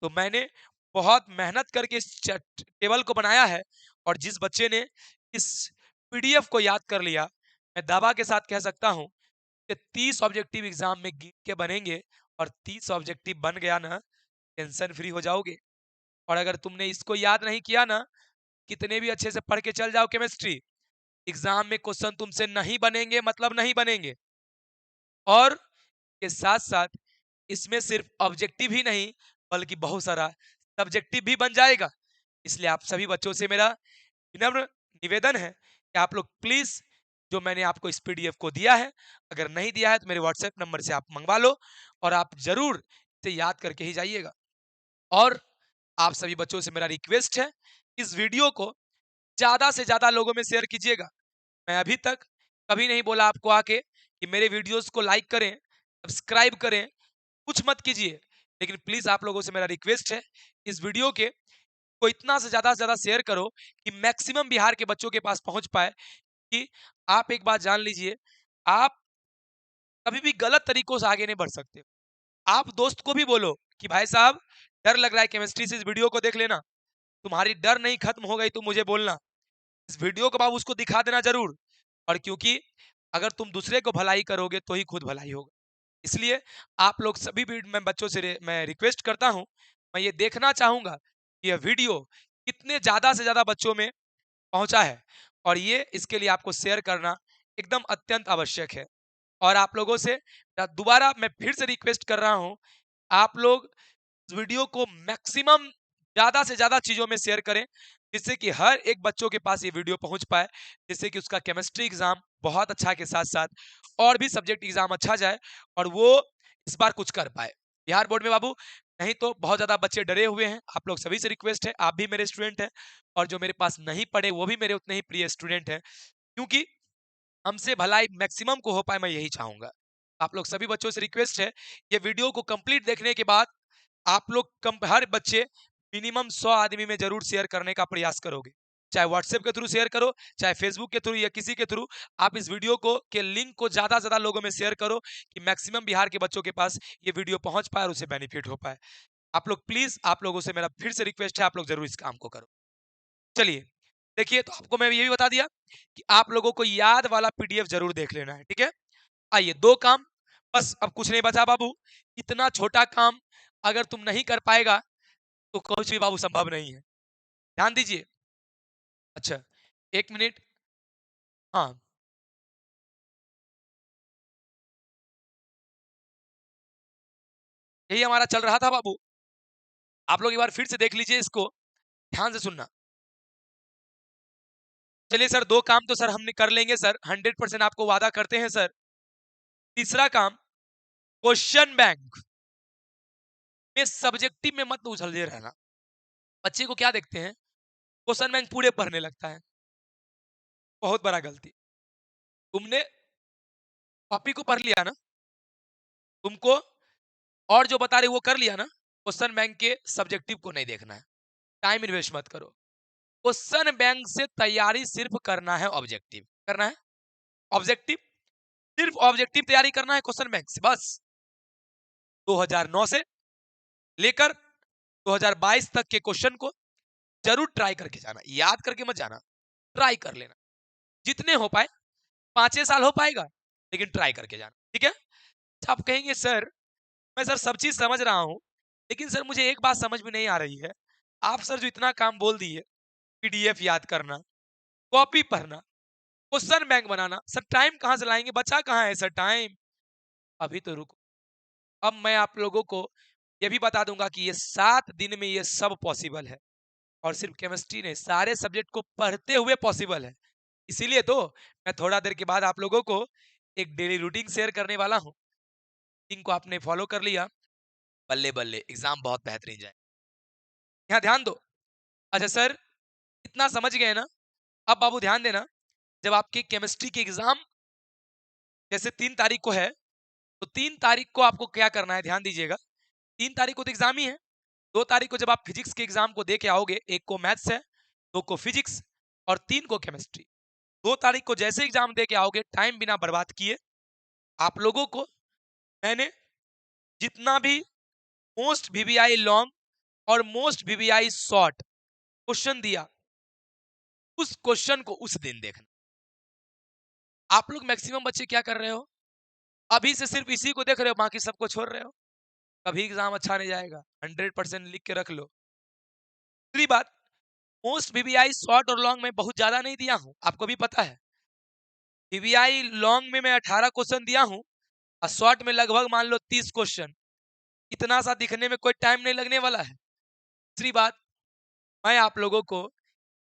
S1: तो मैंने बहुत मेहनत करके इस टेबल को बनाया है, और जिस बच्चे ने इस पीडीएफ को याद कर लिया, मैं दावा के साथ कह सकता हूं कि 30 ऑब्जेक्टिव एग्जाम में गिन के बनेंगे, और 30 ऑब्जेक्टिव बन गया ना, टेंशन फ्री हो जाओगे। और अगर तुमने इसको याद नहीं किया ना, कितने भी अच्छे से पढ़ के चल जाओ केमिस्ट्री, एग्जाम में क्वेश्चन तुमसे नहीं बनेंगे, मतलब नहीं बनेंगे। और के साथ साथ इसमें सिर्फ ऑब्जेक्टिव ही नहीं, बल्कि बहुत सारा सब्जेक्टिव भी बन जाएगा। इसलिए आप सभी बच्चों से मेरा विनम्र निवेदन है कि आप लोग प्लीज, जो मैंने आपको इस पीडीएफ को दिया है, अगर नहीं दिया है तो मेरे व्हाट्सएप नंबर से आप मंगवा लो, और आप जरूर इसे याद करके ही जाइएगा। और आप सभी बच्चों से मेरा रिक्वेस्ट है, इस वीडियो को ज्यादा से ज्यादा लोगों में शेयर कीजिएगा। मैं अभी तक कभी नहीं बोला आपको आके कि मेरे वीडियोस को लाइक करें, सब्सक्राइब करें, कुछ मत कीजिए, लेकिन प्लीज आप लोगों से मेरा रिक्वेस्ट है, इस वीडियो के को इतना से ज्यादा शेयर करो कि मैक्सिमम बिहार के बच्चों के पास पहुंच पाए। कि आप एक बात जान लीजिए, आप कभी भी गलत तरीकों से आगे नहीं बढ़ सकते। आप दोस्त को भी बोलो कि भाई साहब, डर लग रहा है केमिस्ट्री से, इस वीडियो को देख लेना। तुम्हारी डर नहीं खत्म हो गई तो मुझे बोलना, इस वीडियो को बाबू उसको दिखा देना जरूर। और क्योंकि अगर तुम दूसरे को भलाई करोगे तो ही खुद भलाई होगा। इसलिए आप लोग सभी मैं बच्चों से मैं रिक्वेस्ट करता हूं, मैं ये देखना चाहूंगा कि यह वीडियो कितने ज्यादा से ज्यादा बच्चों में पहुंचा है, और ये इसके लिए आपको शेयर करना एकदम अत्यंत आवश्यक है। और आप लोगों से दोबारा मैं फिर से रिक्वेस्ट कर रहा हूं, आप लोग इस वीडियो को मैक्सिमम ज्यादा से ज्यादा चीजों में शेयर करें, जिससे कि हर एक बच्चों के पास ये वीडियो पहुंच पाए, जिससे कि उसका केमिस्ट्री एग्जाम बहुत अच्छा के साथ साथ और भी सब्जेक्ट एग्जाम अच्छा जाए, और वो इस बार कुछ कर पाए बिहार बोर्ड में बाबू। नहीं तो बहुत ज्यादा बच्चे डरे हुए हैं। आप लोग सभी से रिक्वेस्ट है, आप भी मेरे स्टूडेंट हैं, और जो मेरे पास नहीं पढ़े वो भी मेरे उतने ही प्रिय स्टूडेंट हैं, क्योंकि हमसे भलाई मैक्सिमम को हो पाए, मैं यही चाहूंगा। आप लोग सभी बच्चों से रिक्वेस्ट है, ये वीडियो को कंप्लीट देखने के बाद आप लोग हर बच्चे मिनिमम 100 आदमी में जरूर शेयर करने का प्रयास करोगे। चाहे व्हाट्सएप के थ्रू शेयर करो, चाहे फेसबुक के थ्रू या किसी के थ्रू, आप इस वीडियो को के लिंक को ज्यादा से ज्यादा लोगों में शेयर करो, कि मैक्सिमम बिहार के बच्चों के पास ये वीडियो पहुंच पाए और उसे बेनिफिट हो पाए। आप लोग प्लीज, आप लोगों से मेरा फिर से रिक्वेस्ट है, आप लोग जरूर इस काम को करो। चलिए, देखिए, तो आपको मैं ये भी बता दिया कि आप लोगों को याद वाला पीडीएफ जरूर देख लेना है, ठीक है। आइए, 2 काम, बस अब कुछ नहीं बचा बाबू। इतना छोटा काम अगर तुम नहीं कर पाएगा तो कुछ भी बाबू संभव नहीं है। ध्यान दीजिए। अच्छा, 1 मिनट। हाँ, यही हमारा चल रहा था बाबू। आप लोग एक बार फिर से देख लीजिए इसको, ध्यान से सुनना। चलिए सर, 2 काम तो सर हमने कर लेंगे सर, 100% आपको वादा करते हैं सर। तीसरा काम, क्वेश्चन बैंक में सब्जेक्टिव में मत उलझे रहना। बच्चे को क्या देखते हैं, क्वेश्चन बैंक पूरे पढ़ने लगता है। बहुत बड़ा गलती। तुमने कॉपी को पढ़ लिया ना, तुमको और जो बता रहे वो कर लिया ना, क्वेश्चन बैंक के सब्जेक्टिव को नहीं देखना है। टाइम इन्वेस्ट मत करो। क्वेश्चन बैंक से तैयारी सिर्फ करना है, ऑब्जेक्टिव करना है। ऑब्जेक्टिव, सिर्फ ऑब्जेक्टिव तैयारी करना है क्वेश्चन बैंक से, बस। 2009 से लेकर 2022 तक के क्वेश्चन को जरूर ट्राई करके जाना, याद करके मत जाना, ट्राई कर लेना। जितने हो पाए, 5 साल हो पाएगा, लेकिन ट्राई करके जाना, ठीक है। अच्छा, आप कहेंगे सर, मैं सर सब चीज समझ रहा हूं, लेकिन सर मुझे एक बात समझ में नहीं आ रही है। आप सर जो इतना काम बोल दिए, पीडीएफ याद करना, कॉपी पढ़ना, क्वेश्चन बैंक बनाना, सर टाइम कहां से लाएंगे, बचा कहां है सर टाइम। अभी तो रुको, अब मैं आप लोगों को ये भी बता दूंगा कि ये 7 दिन में ये सब पॉसिबल है, और सिर्फ केमिस्ट्री नहीं, सारे सब्जेक्ट को पढ़ते हुए पॉसिबल है। इसीलिए तो मैं थोड़ा देर के बाद आप लोगों को एक डेली रूटीन शेयर करने वाला हूँ। इनको आपने फॉलो कर लिया, बल्ले बल्ले एग्जाम बहुत बेहतरीन जाए। यहाँ ध्यान दो। अच्छा सर, इतना समझ गए ना, अब बाबू ध्यान देना, जब आपके केमिस्ट्री के एग्जाम जैसे 3 तारीख को है, तो 3 तारीख को आपको क्या करना है, ध्यान दीजिएगा। 3 तारीख को तो एग्जाम ही है। 2 तारीख को जब आप फिजिक्स के एग्जाम को दे के आओगे, एक को मैथ्स है, 2 को फिजिक्स और 3 को केमिस्ट्री। 2 तारीख को जैसे एग्जाम दे के आओगे, टाइम बिना बर्बाद किए आप लोगों को मैंने जितना भी मोस्ट वीवीआई लॉन्ग और मोस्ट वीवीआई शॉर्ट क्वेश्चन दिया, उस क्वेश्चन को उस दिन देखना। आप लोग मैक्सिमम बच्चे क्या कर रहे हो, अभी से सिर्फ इसी को देख रहे हो, बाकी सबको छोड़ रहे हो। कभी एग्जाम अच्छा नहीं जाएगा, 100% लिख के रख लो। दूसरी बात, मोस्ट वीवीआई शॉर्ट और लॉन्ग में बहुत ज्यादा नहीं दिया हूं, आपको भी पता है। वीवीआई लॉन्ग में मैं 18 क्वेश्चन दिया हूं और शॉर्ट में लगभग मान लो 30 क्वेश्चन। इतना सा दिखने में कोई टाइम नहीं लगने वाला है। दूसरी बात, मैं आप लोगों को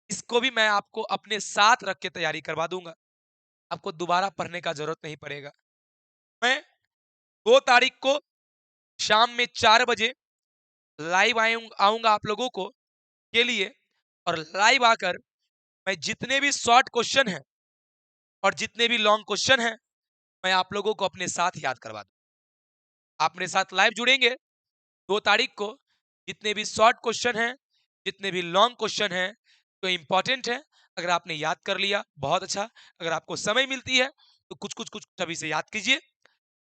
S1: इसको भी मैं आपको अपने साथ रख के तैयारी करवा दूंगा, आपको दोबारा पढ़ने का जरूरत नहीं पड़ेगा। मैं 2 तारीख को शाम में 4 बजे लाइव आऊंगा आप लोगों को के लिए, और लाइव आकर मैं जितने भी शॉर्ट क्वेश्चन हैं और जितने भी लॉन्ग क्वेश्चन हैं, मैं आप लोगों को अपने साथ याद करवा दूं। आप मेरे साथ लाइव जुड़ेंगे 2 तारीख को, जितने भी शॉर्ट क्वेश्चन हैं, जितने भी लॉन्ग क्वेश्चन हैं, तो इंपॉर्टेंट है। अगर आपने याद कर लिया बहुत अच्छा, अगर आपको समय मिलती है तो कुछ कुछ कुछ अभी से याद कीजिए,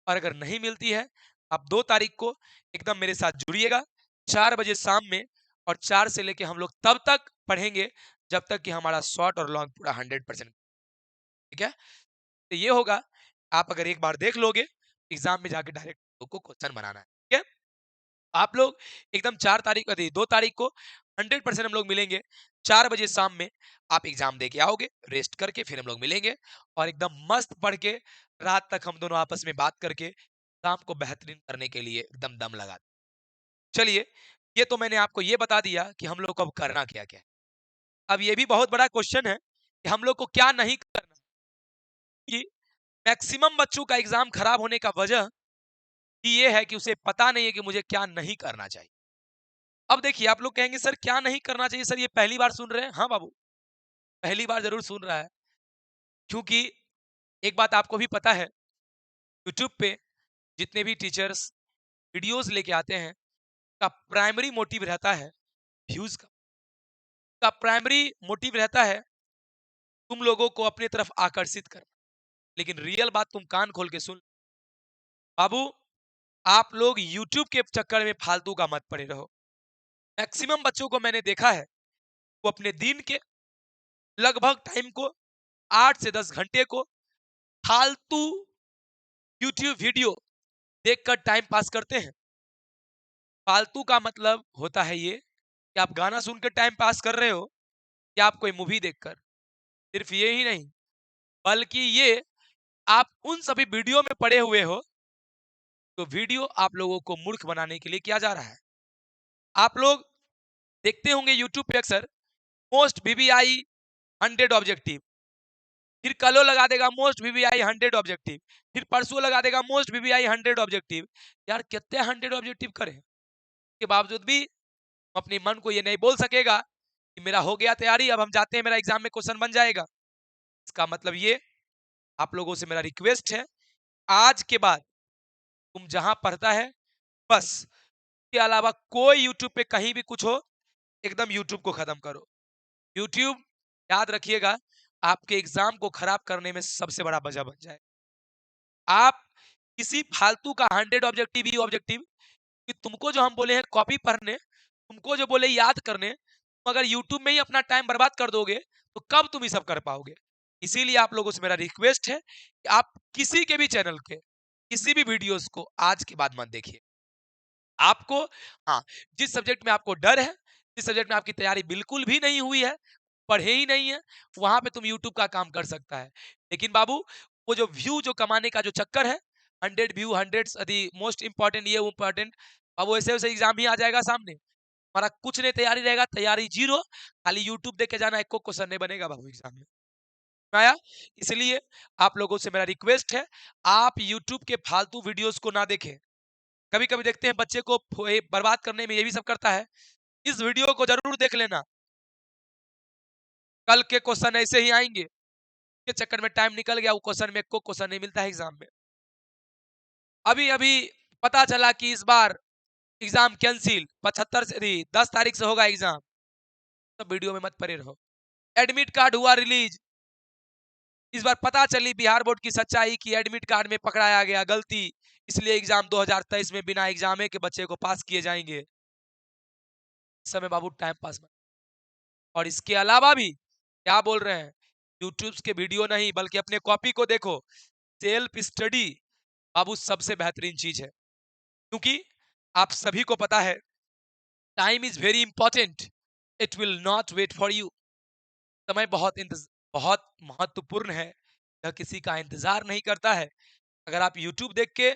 S1: और अगर नहीं मिलती है, आप 2 तारीख को एकदम मेरे साथ जुड़िएगा 4 बजे शाम में, और 4 से लेके हम लोग तब तक पढ़ेंगे जब तक कि हमारा शॉर्ट और लॉन्ग पूरा 100%। ठीक है, तो ये होगा, आप अगर एक बार देख लोगे, एग्जाम में जाके डायरेक्ट को क्वेश्चन बनाना है। ठीक है, आप लोग एकदम 4 तारीख 2 तारीख को 100% हम लोग मिलेंगे 4 बजे शाम में। आप एग्जाम दे के आओगे, रेस्ट करके फिर हम लोग मिलेंगे, और एकदम मस्त पढ़ के रात तक हम दोनों आपस में बात करके एग्जाम को बेहतरीन करने के लिए एकदम दम लगा। चलिए, ये तो मैंने आपको ये बता दिया कि हम लोग को अब करना क्या क्या है। अब ये भी बहुत बड़ा क्वेश्चन है कि हम लोग को क्या नहीं करना। कि मैक्सिमम बच्चों का एग्जाम खराब होने का वजह ये है कि उसे पता नहीं है कि मुझे क्या नहीं करना चाहिए। अब देखिए, आप लोग कहेंगे सर क्या नहीं करना चाहिए, सर ये पहली बार सुन रहे हैं। हाँ बाबू, पहली बार जरूर सुन रहा है, क्योंकि एक बात आपको भी पता है, यूट्यूब पे जितने भी टीचर्स वीडियोस लेके आते हैं, का प्राइमरी मोटिव रहता है व्यूज का प्राइमरी मोटिव रहता है तुम लोगों को अपनी तरफ आकर्षित करना। लेकिन रियल बात तुम कान खोल के सुन बाबू, आप लोग यूट्यूब के चक्कर में फालतू का मत पड़े रहो। मैक्सिमम बच्चों को मैंने देखा है, वो अपने दिन के लगभग टाइम को 8 से 10 घंटे को फालतू यूट्यूब वीडियो देखकर टाइम पास करते हैं। फालतू का मतलब होता है ये कि आप गाना सुनकर टाइम पास कर रहे हो, या आप कोई मूवी देखकर। सिर्फ ये ही नहीं, बल्कि ये आप उन सभी वीडियो में पड़े हुए हो, तो वीडियो आप लोगों को मूर्ख बनाने के लिए किया जा रहा है। आप लोग देखते होंगे यूट्यूब पे अक्सर मोस्ट वीवीआई 100 ऑब्जेक्टिव, फिर कलो लगा देगा मोस्ट वीवीआई 100 ऑब्जेक्टिव, फिर परसों लगा देगा मोस्ट वीवीआई 100 ऑब्जेक्टिव। यार कितने 100 ऑब्जेक्टिव करें, के बावजूद भी अपने मन को ये नहीं बोल सकेगा कि मेरा हो गया तैयारी, अब हम जाते हैं, मेरा एग्जाम में क्वेश्चन बन जाएगा। इसका मतलब ये, आप लोगों से मेरा रिक्वेस्ट है, आज के बाद तुम जहां पढ़ता है बस, के अलावा कोई यूट्यूब पे कहीं भी कुछ हो, एकदम यूट्यूब को खत्म करो। यूट्यूब, याद रखिएगा, आपके एग्जाम को खराब करने में सबसे बड़ा वजह बन जाए। आप किसी फालतू का 100 ऑब्जेक्टिव ही ऑब्जेक्टिव, कि तुमको जो हम बोले हैं कॉपी पढ़ने, तुमको जो बोले याद करने, तुम अगर यूट्यूब में ही अपना टाइम बर्बाद कर दोगे, तो कब तुम ये सब कर पाओगे। इसीलिए आप लोगों से मेरा रिक्वेस्ट है कि आप किसी के भी चैनल के किसी भी वीडियोस को आज के बाद मत देखिए। आपको, हाँ, जिस सब्जेक्ट में आपको डर है, जिस सब्जेक्ट में आपकी तैयारी बिल्कुल भी नहीं हुई है, पढ़े ही नहीं है, वहां पे तुम यूट्यूब का काम कर सकता है। लेकिन बाबू, वो जो व्यू जो कमाने का जो चक्कर है, 100 व्यू, 100 यदि मोस्ट इंपॉर्टेंट, ये इंपॉर्टेंट, अब वैसे वैसे एग्जाम ही आ जाएगा सामने, हमारा कुछ नहीं तैयारी रहेगा, तैयारी जीरो, खाली यूट्यूब देख के जाना, एक को क्वेश्चन नहीं बनेगा बाबू एग्जाम में आया। इसलिए आप लोगों से मेरा रिक्वेस्ट है, आप यूट्यूब के फालतू वीडियोस को ना देखें। कभी कभी देखते हैं बच्चे को बर्बाद करने में ये भी सब करता है, इस वीडियो को जरूर देख लेना। कल के क्वेश्चन ऐसे ही आएंगे, के चक्कर में टाइम निकल गया, वो क्वेश्चन में को क्वेश्चन नहीं मिलता है एग्जाम में। अभी अभी पता चला कि इस बार एग्जाम कैंसिल, 75 से 10 तारीख से होगा एग्जाम, तो वीडियो में मत पड़े रहो। एडमिट कार्ड हुआ रिलीज, इस बार पता चली बिहार बोर्ड की सच्चाई की एडमिट कार्ड में पकड़ाया गया गलती, इसलिए एग्जाम 2023 में बिना एग्जाम के बच्चे को पास किए जाएंगे। इस समय बाबू टाइम पास में। और इसके अलावा भी क्या बोल रहे हैं, यूट्यूब के वीडियो नहीं बल्कि अपने कॉपी को देखो। सेल्फ स्टडी बाबू सबसे बेहतरीन चीज है, क्योंकि आप सभी को पता है time is very important, it will not wait for you. समय बहुत महत्वपूर्ण है, यह किसी का इंतजार नहीं करता है। अगर आप YouTube देख के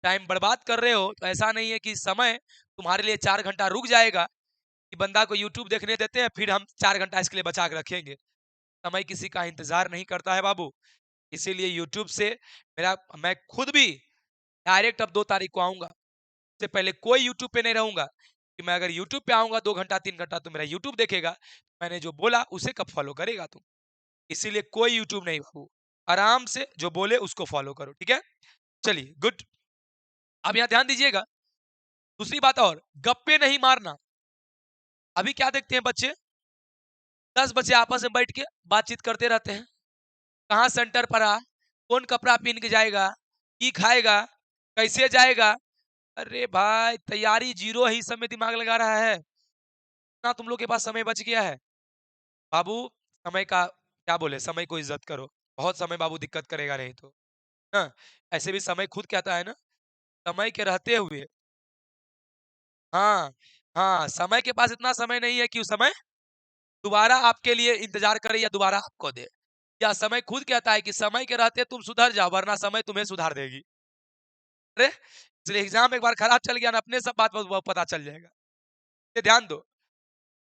S1: टाइम बर्बाद कर रहे हो तो ऐसा नहीं है कि समय तुम्हारे लिए 4 घंटा रुक जाएगा, कि बंदा को YouTube देखने देते हैं फिर हम 4 घंटा इसके लिए बचा के रखेंगे। समय किसी का इंतजार नहीं करता है बाबू। इसीलिए YouTube से मैं खुद भी डायरेक्ट अब 2 तारीख को आऊंगा, इससे पहले कोई YouTube पे नहीं रहूंगा, कि मैं अगर YouTube पे आऊंगा 2 घंटा 3 घंटा तो मेरा YouTube देखेगा, मैंने जो बोला उसे कब फॉलो करेगा तुम। इसीलिए कोई यूट्यूब नहीं बाबू, आराम से जो बोले उसको फॉलो करो, ठीक है। चलिए गुड। अब यहाँ ध्यान दीजिएगा, दूसरी बात और, गप्पे नहीं मारना। अभी क्या देखते हैं बच्चे, 10 बच्चे आपस में बैठ के बातचीत करते रहते हैं, कहाँ सेंटर पड़ा, कौन कपड़ा पहन के जाएगा, की खाएगा, कैसे जाएगा। अरे भाई तैयारी जीरो है, इस समय दिमाग लगा रहा है ना, तुम लोग के पास समय बच गया है बाबू। समय का क्या बोले, समय को इज्जत करो, बहुत समय बाबू दिक्कत करेगा नहीं तो। हाँ, ऐसे भी समय खुद कहता है ना, समय के रहते हुए, हाँ हाँ, समय के पास इतना समय नहीं है कि उस समय दोबारा आपके लिए इंतजार करे या दोबारा आपको दे। या समय खुद कहता है कि समय के रहते तुम सुधर जाओ वरना समय तुम्हें सुधार देगी। अरे इसलिए एग्जाम एक बार खराब चल गया ना, अपने सब बात पता चल जाएगा। ये ध्यान दो।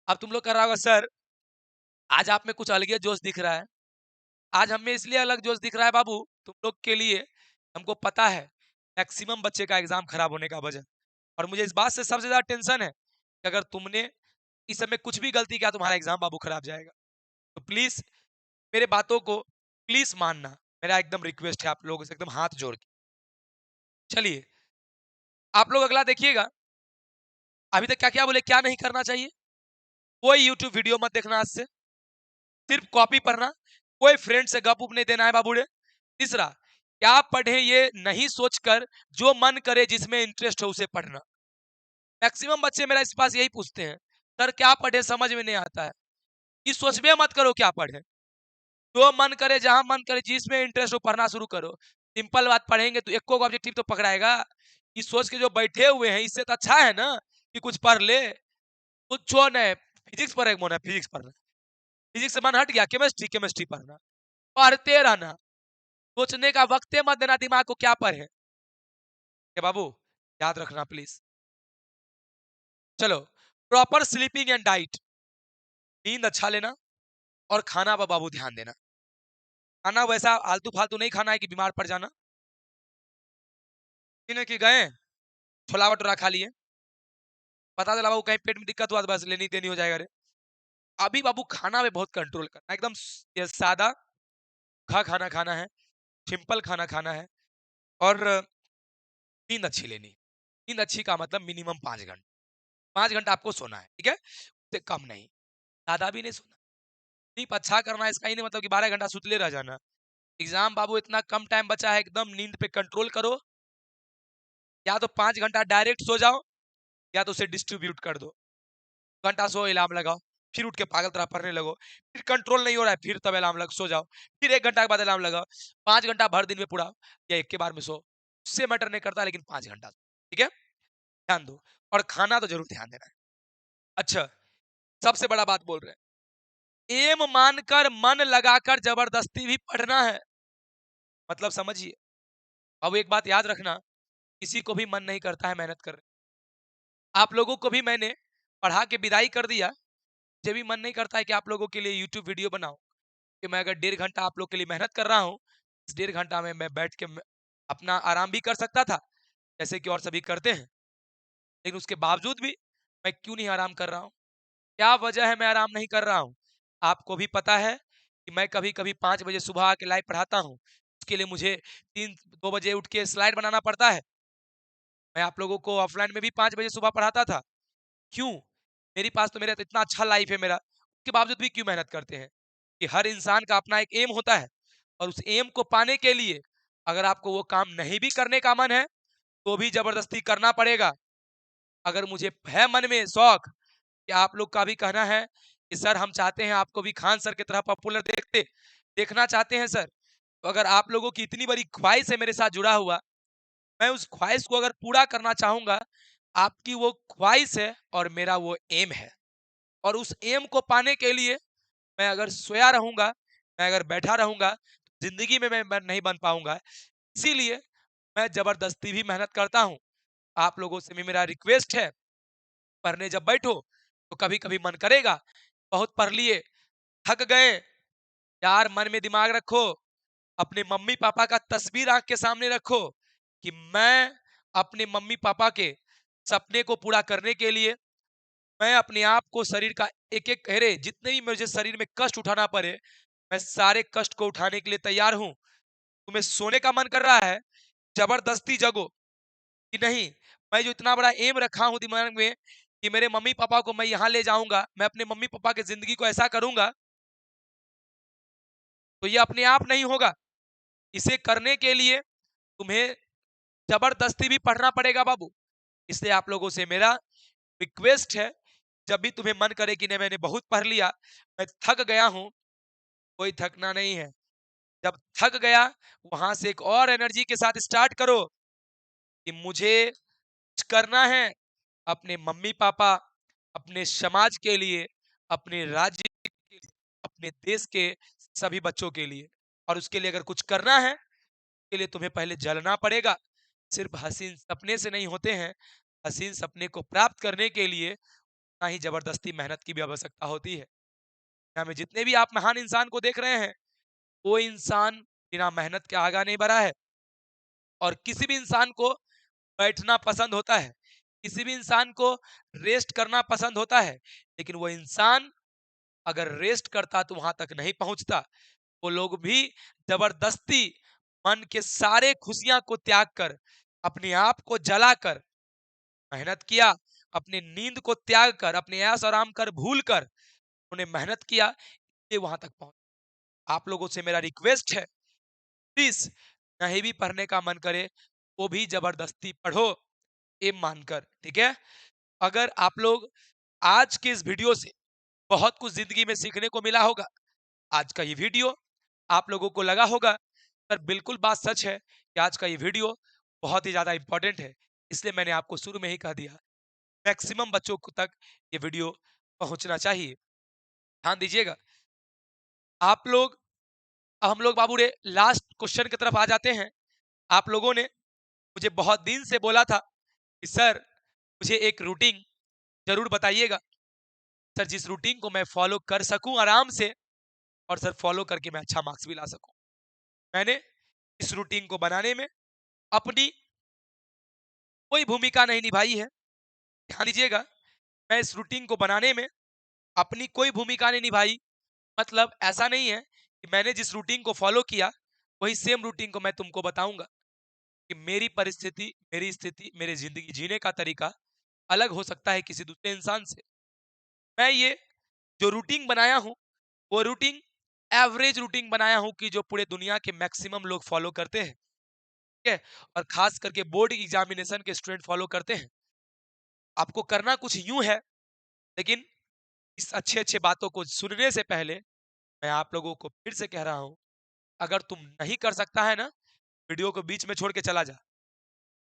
S1: अब तुम लोग कर रहा होगा सर आज आप में कुछ अलग जोश दिख रहा है, आज हमें इसलिए अलग जोश दिख रहा है बाबू, तुम लोग के लिए हमको पता है मैक्सिमम बच्चे का एग्जाम खराब होने का वजह, और मुझे इस बात से सबसे ज्यादा टेंशन है कि अगर तुमने इस समय कुछ भी गलती किया तुम्हारा एग्जाम बाबू खराब जाएगा। तो प्लीज मेरे बातों को प्लीज मानना, मेरा एकदम रिक्वेस्ट है आप लोगों से, एकदम हाथ जोड़ के। चलिए आप लोग अगला देखिएगा, अभी तक क्या क्या बोले, क्या नहीं करना चाहिए। कोई यूट्यूब वीडियो मत देखना आज से, सिर्फ कॉपी पढ़ना, कोई फ्रेंड से गप उप नहीं देना है बाबू रे। तीसरा, क्या पढ़े ये नहीं सोचकर जो मन करे जिसमें इंटरेस्ट हो उसे पढ़ना। मैक्सिमम बच्चे मेरा इस पास यही पूछते हैं, सर क्या पढ़े समझ में नहीं आता है। ये सोचबे मत करो क्या पढ़े, जो मन करे जहां मन करे जिसमें इंटरेस्ट हो पढ़ना शुरू करो। सिंपल बात, पढ़ेंगे तो एको ऑब्जेक्टिव तो पकड़ाएगा। ये सोच के जो बैठे हुए हैं इससे तो अच्छा है ना कि कुछ पढ़ ले। कुछ नहीं, फिजिक्स पढ़े मन है फिजिक्स पढ़ना, फिजिक्स से मन हट गया, केमिस्ट्री केमिस्ट्री पढ़ना, पढ़ते रहना, सोचने का वक्त मत देना दिमाग को क्या पढ़े। बाबू याद रखना प्लीज। चलो, प्रॉपर स्लीपिंग एंड डाइट, नींद अच्छा लेना और खाना पर बाबू ध्यान देना। खाना वैसा आलतू फालतू नहीं खाना है कि बीमार पड़ जाना, कि गए छोला भटूरा खा लिए, पता चला बाबू कहीं पेट में दिक्कत हुआ तो बस लेनी देनी हो जाएगा रे। अभी बाबू खाना में बहुत कंट्रोल करना, एकदम सादा खा खाना खाना है, सिंपल खाना खाना है, और नींद अच्छी लेनी। नींद अच्छी का मतलब मिनिमम 5 घंटा, 5 घंटा आपको सोना है, ठीक है, उससे कम नहीं, ज्यादा भी नहीं सोना। नींद अच्छा करना इसका ही नहीं मतलब कि 12 घंटा सुतले रह जाना। एग्जाम बाबू इतना कम टाइम बचा है, एकदम नींद पे कंट्रोल करो, या तो 5 घंटा डायरेक्ट सो जाओ या तो उसे डिस्ट्रीब्यूट कर दो। घंटा सो, अलार्म लगाओ, फिर उठ के पागल तरह पढ़ने लगो, फिर कंट्रोल नहीं हो रहा है फिर तब अलार्म लग सो जाओ, फिर 1 घंटा के बाद अलार्म लगाओ। 5 घंटा भर दिन में पूरा या एक के बार में सो, उससे मैटर नहीं करता, लेकिन 5 घंटा, ठीक है, ध्यान दो। और खाना तो जरूर ध्यान देना है। अच्छा, सबसे बड़ा बात बोल रहे हैं, एम मानकर मन लगाकर जबरदस्ती भी पढ़ना है, मतलब समझिए। अब एक बात याद रखना, किसी को भी मन नहीं करता है मेहनत कर, आप लोगों को भी मैंने पढ़ा के विदाई कर दिया, मुझे भी मन नहीं करता है कि आप लोगों के लिए यूट्यूब वीडियो बनाऊं, कि मैं अगर 1.5 घंटा आप लोग के लिए मेहनत कर रहा हूं, इस 1.5 घंटा में मैं बैठ के अपना आराम भी कर सकता था जैसे कि और सभी करते हैं, लेकिन उसके बावजूद भी मैं क्यों नहीं आराम कर रहा हूं, क्या वजह है मैं आराम नहीं कर रहा हूं। आपको भी पता है कि मैं कभी-कभी 5 बजे सुबह आके लाइव पढ़ाता हूँ। उसके लिए मुझे 2 बजे उठ के स्लाइड बनाना पड़ता है। मैं आप लोगों को ऑफलाइन में भी 5 बजे सुबह पढ़ाता था। क्यों? मेरे पास तो मेरा तो इतना अच्छा लाइफ है मेरा, उसके बावजूद भी क्यों मेहनत करते हैं? कि हर इंसान का अपना एक एम होता है और उस एम को पाने के लिए अगर आपको वो काम नहीं भी करने का मन है, तो भी ज़बरदस्ती करना पड़ेगा। अगर मुझे है मन में शौक कि आप लोग का भी कहना है कि सर हम चाहते हैं आपको भी खान सर की तरह पॉपुलर देखना चाहते हैं सर, तो अगर आप लोगों की इतनी बड़ी ख्वाहिश है मेरे साथ जुड़ा हुआ, मैं उस ख्वाहिश को अगर पूरा करना चाहूँगा, आपकी वो ख्वाहिश है और मेरा वो एम है। और उस एम को पाने के लिए मैं अगर सोया रहूँगा, मैं अगर बैठा रहूँगा, ज़िंदगी में मैं नहीं बन पाऊँगा। इसीलिए मैं ज़बरदस्ती भी मेहनत करता हूँ। आप लोगों से भी मेरा रिक्वेस्ट है, पढ़ने जब बैठो, तो कभी-कभी मन करेगा, बहुत पढ़ लिए, थक गए, यार मन में दिमाग रखो, अपने मम्मी-पापा का तस्वीर आँख के सामने रखो कि मैं अपने मम्मी-पापा के सपने को पूरा करने के लिए मैं अपने आप को शरीर का एक-एक अरे! जितने भी मुझे शरीर में कष्ट उठाना पड़े, मैं सारे कष्ट को उठाने के लिए तैयार हूँ। तुम्हें सोने का मन कर रहा है, ज़बरदस्ती जगो कि नहीं, मैं जो इतना बड़ा एम रखा हूँ दिमाग में कि मेरे मम्मी-पापा को मैं यहाँ ले जाऊँगा, मैं अपने मम्मी-पापा की ज़िंदगी को ऐसा करूँगा, तो ये अपने आप नहीं होगा। इसे करने के लिए तुम्हें ज़बरदस्ती भी पढ़ना पड़ेगा बाबू। इसलिए आप लोगों से मेरा रिक्वेस्ट है, जब भी तुम्हें मन करे कि नहीं मैंने बहुत पढ़ लिया, मैं थक गया हूँ, कोई थकना नहीं है। जब थक गया, वहाँ से एक और एनर्जी के साथ स्टार्ट करो कि मुझे कुछ करना है अपने मम्मी-पापा, अपने समाज के लिए, अपने राज्य के लिए, अपने देश के सभी बच्चों के लिए। और उसके लिए अगर कुछ करना है, उसके लिए तुम्हें पहले जलना पड़ेगा। सिर्फ हसीन सपने से नहीं होते हैं, हसीन सपने को प्राप्त करने के लिए ना ही ज़बरदस्ती मेहनत की भी आवश्यकता होती है। दुनिया में जितने भी आप महान इंसान को देख रहे हैं, वो इंसान बिना मेहनत के आगा नहीं बढ़ा है। और किसी भी इंसान को बैठना पसंद होता है, किसी भी इंसान को रेस्ट करना पसंद होता है, लेकिन वो इंसान अगर रेस्ट करता तो वहां तक नहीं पहुंचता। वो लोग भी जबरदस्ती मन के सारे खुशियां को त्याग कर, अपने आप को जलाकर मेहनत किया, अपने नींद को त्याग कर, अपने ऐश आराम कर भूल कर उन्हें मेहनत किया, ये वहां तक पहुंच। आप लोगों से मेरा रिक्वेस्ट है, प्लीज नहीं भी पढ़ने का मन करे वो भी जबरदस्ती पढ़ो, एम मानकर, ठीक है। अगर आप लोग आज के इस वीडियो से बहुत कुछ जिंदगी में सीखने को मिला होगा, आज का ये वीडियो आप लोगों को लगा होगा सर बिल्कुल बात सच है कि आज का ये वीडियो बहुत ही ज्यादा इंपॉर्टेंट है, इसलिए मैंने आपको शुरू में ही कह दिया मैक्सिमम बच्चों को तक ये वीडियो पहुंचना चाहिए। ध्यान दीजिएगा आप लोग। अब हम लोग बाबू रे लास्ट क्वेश्चन की तरफ आ जाते हैं। आप लोगों ने मुझे बहुत दिन से बोला था कि सर मुझे एक रूटीन जरूर बताइएगा, सर जिस रूटीन को मैं फॉलो कर सकूं आराम से और सर फॉलो करके मैं अच्छा मार्क्स भी ला सकूं। मैंने इस रूटीन को बनाने में अपनी कोई भूमिका नहीं निभाई है। ध्यान दीजिएगा, मैं इस रूटीन को बनाने में अपनी कोई भूमिका नहीं निभाई। मतलब ऐसा नहीं है कि मैंने जिस रूटीन को फॉलो किया वही सेम रूटीन को मैं तुमको बताऊंगा, कि मेरी परिस्थिति, मेरी स्थिति, मेरी जिंदगी जीने का तरीका अलग हो सकता है किसी दूसरे इंसान से। मैं ये जो रूटीन बनाया हूँ, वो रूटीन एवरेज रूटीन बनाया हूँ कि जो पूरे दुनिया के मैक्सिमम लोग फॉलो करते हैं, ठीक है। और खास करके बोर्ड एग्जामिनेशन के स्टूडेंट फॉलो करते हैं। आपको करना कुछ यूं है, लेकिन इस अच्छे अच्छे बातों को सुनने से पहले मैं आप लोगों को फिर से कह रहा हूं, अगर तुम नहीं कर सकता है ना, वीडियो को बीच में छोड़ के चला जा।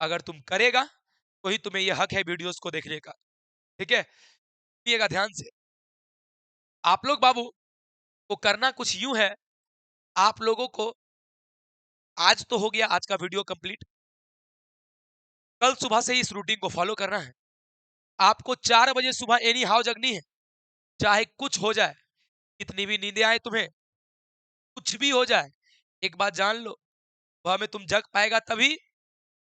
S1: अगर तुम करेगा तो ही तुम्हें यह हक है वीडियोस को देखने का, ठीक है। सुनिएगा ध्यान से आप लोग बाबू, को करना कुछ यूं है। आप लोगों को आज तो हो गया आज का वीडियो कंप्लीट, कल सुबह से ही इस रूटीन को फॉलो करना है। आपको 4 बजे सुबह एनी हाउ जगनी है, चाहे कुछ हो जाए, कितनी भी नींदें आए तुम्हें, कुछ भी हो जाए। एक बात जान लो, सुबह में तुम जग पाएगा तभी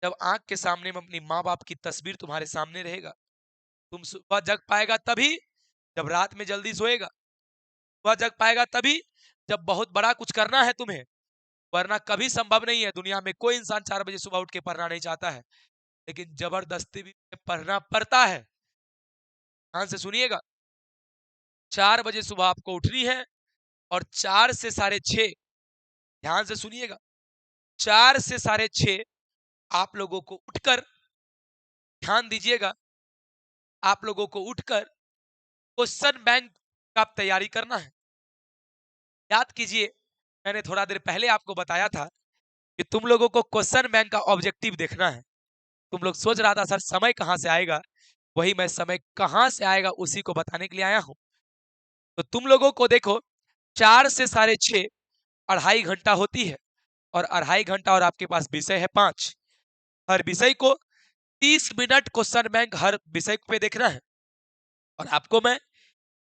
S1: जब आंख के सामने में अपनी माँ बाप की तस्वीर तुम्हारे सामने रहेगा। तुम सुबह जग पाएगा तभी जब रात में जल्दी सोएगा। वह जग पाएगा तभी जब बहुत बड़ा कुछ करना है तुम्हें, वरना कभी संभव नहीं है। दुनिया में कोई इंसान 4 बजे सुबह उठ के पढ़ना नहीं चाहता है, लेकिन जबरदस्ती भी पढ़ना पड़ता है। ध्यान से सुनिएगा, 4 बजे सुबह आपको उठनी है और 4 से साढ़े 6, ध्यान से सुनिएगा, 4 से साढ़े 6 आप लोगों को उठकर, ध्यान दीजिएगा, आप लोगों को उठकर क्वेश्चन बैंक का तैयारी करना है। याद कीजिए, मैंने थोड़ा देर पहले आपको बताया था कि तुम लोगों को क्वेश्चन बैंक का ऑब्जेक्टिव देखना है। तुम लोग सोच रहा था सर समय कहां से आएगा, वही मैं समय कहां से आएगा उसी को बताने के लिए आया हूं। तो तुम लोगों को देखो, 4 से साढ़े 6 अढ़ाई घंटा होती है, और अढ़ाई घंटा और आपके पास विषय है 5। हर विषय को 30 मिनट क्वेश्चन बैंक हर विषय पे देखना है। और आपको मैं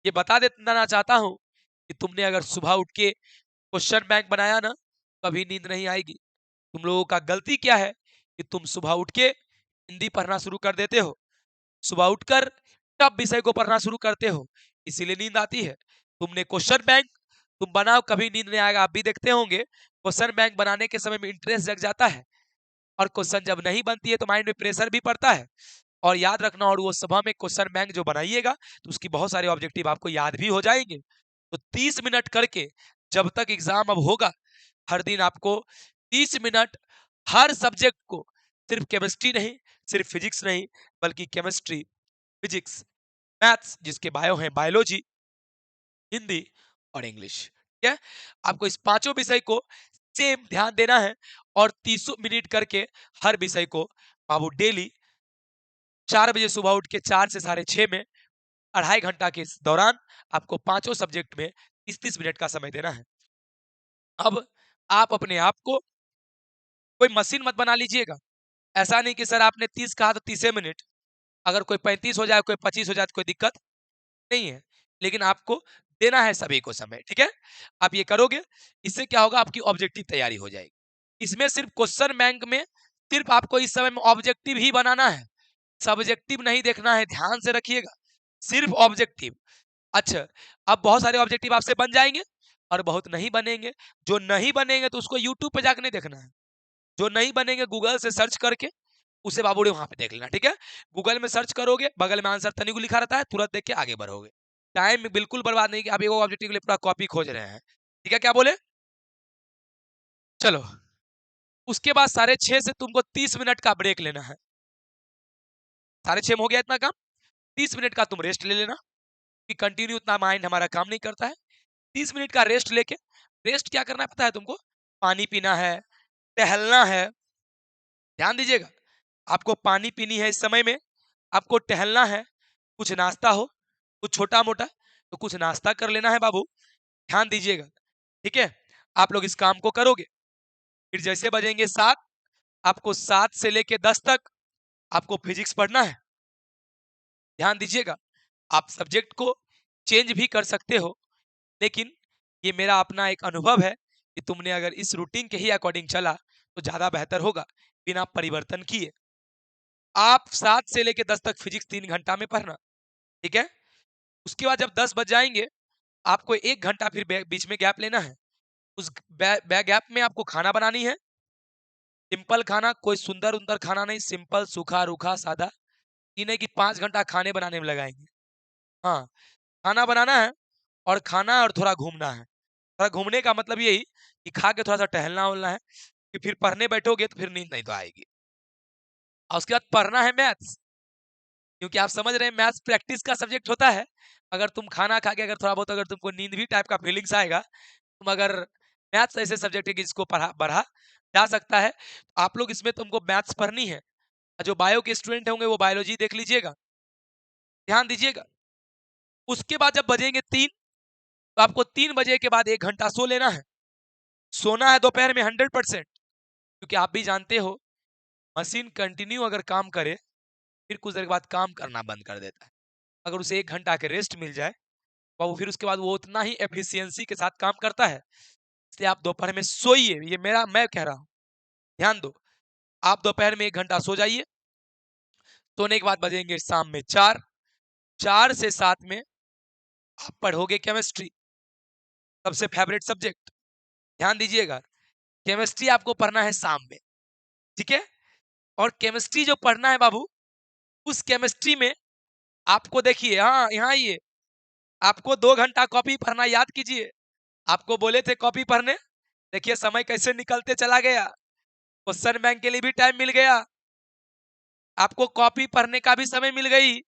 S1: ये बता देना चाहता हूं कि तुमने अगर सुबह उठ के क्वेश्चन बैंक बनाया ना, कभी नींद नहीं आएगी। तुम लोगों का गलती क्या है कि तुम सुबह उठ के हिंदी पढ़ना शुरू कर देते हो, सुबह उठकर तब विषय को पढ़ना शुरू करते हो, इसीलिए नींद आती है। तुमने क्वेश्चन बैंक तुम बनाओ, कभी नींद नहीं आएगा। आप भी देखते होंगे क्वेश्चन बैंक बनाने के समय में इंटरेस्ट जग जाता है, और क्वेश्चन जब नहीं बनती है तो माइंड में प्रेशर भी पड़ता है। और याद रखना, और वो सभा में क्वेश्चन बैंक जो बनाइएगा तो उसकी बहुत सारे ऑब्जेक्टिव आपको याद भी हो जाएंगे। तो 30 मिनट करके जब तक एग्जाम अब होगा, हर दिन आपको 30 मिनट हर सब्जेक्ट को, सिर्फ केमिस्ट्री नहीं, सिर्फ फिजिक्स नहीं, बल्कि केमिस्ट्री, फिजिक्स, मैथ्स, जिसके बायो है बायोलॉजी, हिंदी और इंग्लिश, ठीक है। आपको इस पांचों विषय को सेम ध्यान देना है, और 30 मिनट करके हर विषय को बाबू डेली 4 बजे सुबह उठ के 4 से साढ़े 6 में अढ़ाई घंटा के इस दौरान आपको पांचों सब्जेक्ट में 30-30 मिनट का समय देना है। अब आप अपने आप को कोई मशीन मत बना लीजिएगा। ऐसा नहीं कि सर आपने 30 कहा तो 30 मिनट, अगर कोई 35 हो जाए, कोई 25 हो जाए तो कोई दिक्कत नहीं है, लेकिन आपको देना है सभी को समय, ठीक है। आप ये करोगे, इससे क्या होगा, आपकी ऑब्जेक्टिव तैयारी हो जाएगी। इसमें सिर्फ क्वेश्चन बैंक में सिर्फ आपको इस समय में ऑब्जेक्टिव ही बनाना है, सब्जेक्टिव नहीं देखना है, ध्यान से रखिएगा, सिर्फ ऑब्जेक्टिव। अच्छा, अब बहुत सारे ऑब्जेक्टिव आपसे बन जाएंगे और बहुत नहीं बनेंगे। जो नहीं बनेंगे तो उसको यूट्यूब पे जाकर नहीं देखना है, जो नहीं बनेंगे गूगल से सर्च करके उसे बाबूड़े वहां पे देख लेना, ठीक है। गूगल में सर्च करोगे, बगल में आंसर तनिक लिखा रहता है, तुरंत देख के आगे बढ़ोगे। टाइम बिल्कुल बर्बाद नहीं कि आप एक ऑब्जेक्टिव के लिए पूरा कॉपी खोज रहे हैं, ठीक है। क्या बोले, चलो, उसके बाद 6:30 से तुमको 30 मिनट का ब्रेक लेना है। 6:30 में हो गया इतना काम, 30 मिनट का तुम रेस्ट ले लेना, कि कंटिन्यू उतना माइंड हमारा काम नहीं करता है। 30 मिनट का रेस्ट लेके, रेस्ट क्या करना है पता है तुमको, पानी पीना है, टहलना है। ध्यान दीजिएगा, आपको पानी पीनी है इस समय में, आपको टहलना है, कुछ नाश्ता हो, कुछ छोटा मोटा तो कुछ नाश्ता कर लेना है बाबू। ध्यान दीजिएगा, ठीक है। आप लोग इस काम को करोगे, फिर जैसे बजेंगे 7, आपको 7 से लेके 10 तक आपको फिजिक्स पढ़ना है। ध्यान दीजिएगा, आप सब्जेक्ट को चेंज भी कर सकते हो, लेकिन ये मेरा अपना एक अनुभव है कि तुमने अगर इस रूटीन के ही अकॉर्डिंग चला तो ज्यादा बेहतर होगा, बिना परिवर्तन किए। आप 7 से लेके 10 तक फिजिक्स 3 घंटा में पढ़ना, ठीक है। उसके बाद जब 10 बज जाएंगे, आपको 1 घंटा फिर बीच में गैप लेना है। उस गैप में आपको खाना बनानी है, सिंपल खाना, कोई सुंदर उंदर खाना नहीं, सिंपल सूखा रूखा सादा। ये नहीं कि 5 घंटा खाने बनाने में लगाएंगे। हाँ, खाना बनाना है, और खाना और थोड़ा घूमना है। थोड़ा घूमने का मतलब यही कि खा के थोड़ा सा टहलना उलना है, कि फिर पढ़ने बैठोगे तो फिर नींद नहीं तो आएगी। और उसके बाद पढ़ना है मैथ्स, क्योंकि आप समझ रहे हैं मैथ्स प्रैक्टिस का सब्जेक्ट होता है। अगर तुम खाना खा के अगर थोड़ा बहुत अगर तुमको नींद भी टाइप का फीलिंग्स आएगा, तुम अगर मैथ्स ऐसे सब्जेक्ट है कि जिसको पढ़ा बढ़ा जा सकता है, आप लोग इसमें तुमको मैथ्स पढ़नी है। जो बायो के स्टूडेंट होंगे वो बायोलॉजी देख लीजिएगा, ध्यान दीजिएगा। उसके बाद जब बजेंगे 3, तो आपको 3 बजे के बाद 1 घंटा सो लेना है। सोना है दोपहर में 100%, क्योंकि आप भी जानते हो मशीन कंटिन्यू अगर काम करे फिर कुछ देर के बाद काम करना बंद कर देता है। अगर उसे 1 घंटा के रेस्ट मिल जाए तो वो फिर उसके बाद वो उतना ही एफिशिएंसी के साथ काम करता है। इसलिए आप दोपहर में सोइए, ये मेरा मैं कह रहा हूँ, ध्यान दो। आप दोपहर में 1 घंटा सो जाइए, सोने के बाद बजेंगे शाम में 4, 4 से 7 में आप पढ़ोगे केमिस्ट्री, सबसे फेवरेट सब्जेक्ट। ध्यान दीजिएगा, केमिस्ट्री आपको पढ़ना है शाम में, ठीक है? और केमिस्ट्री जो पढ़ना है बाबू, उस केमिस्ट्री में आपको देखिए, हाँ, यहाँ आइए, आपको 2 घंटा कॉपी पढ़ना याद कीजिए। आपको बोले थे कॉपी पढ़ने, देखिए समय कैसे निकलते चला गया। क्वेश्चन बैंक के लिए भी टाइम मिल गया, आपको कॉपी पढ़ने का भी समय मिल गई,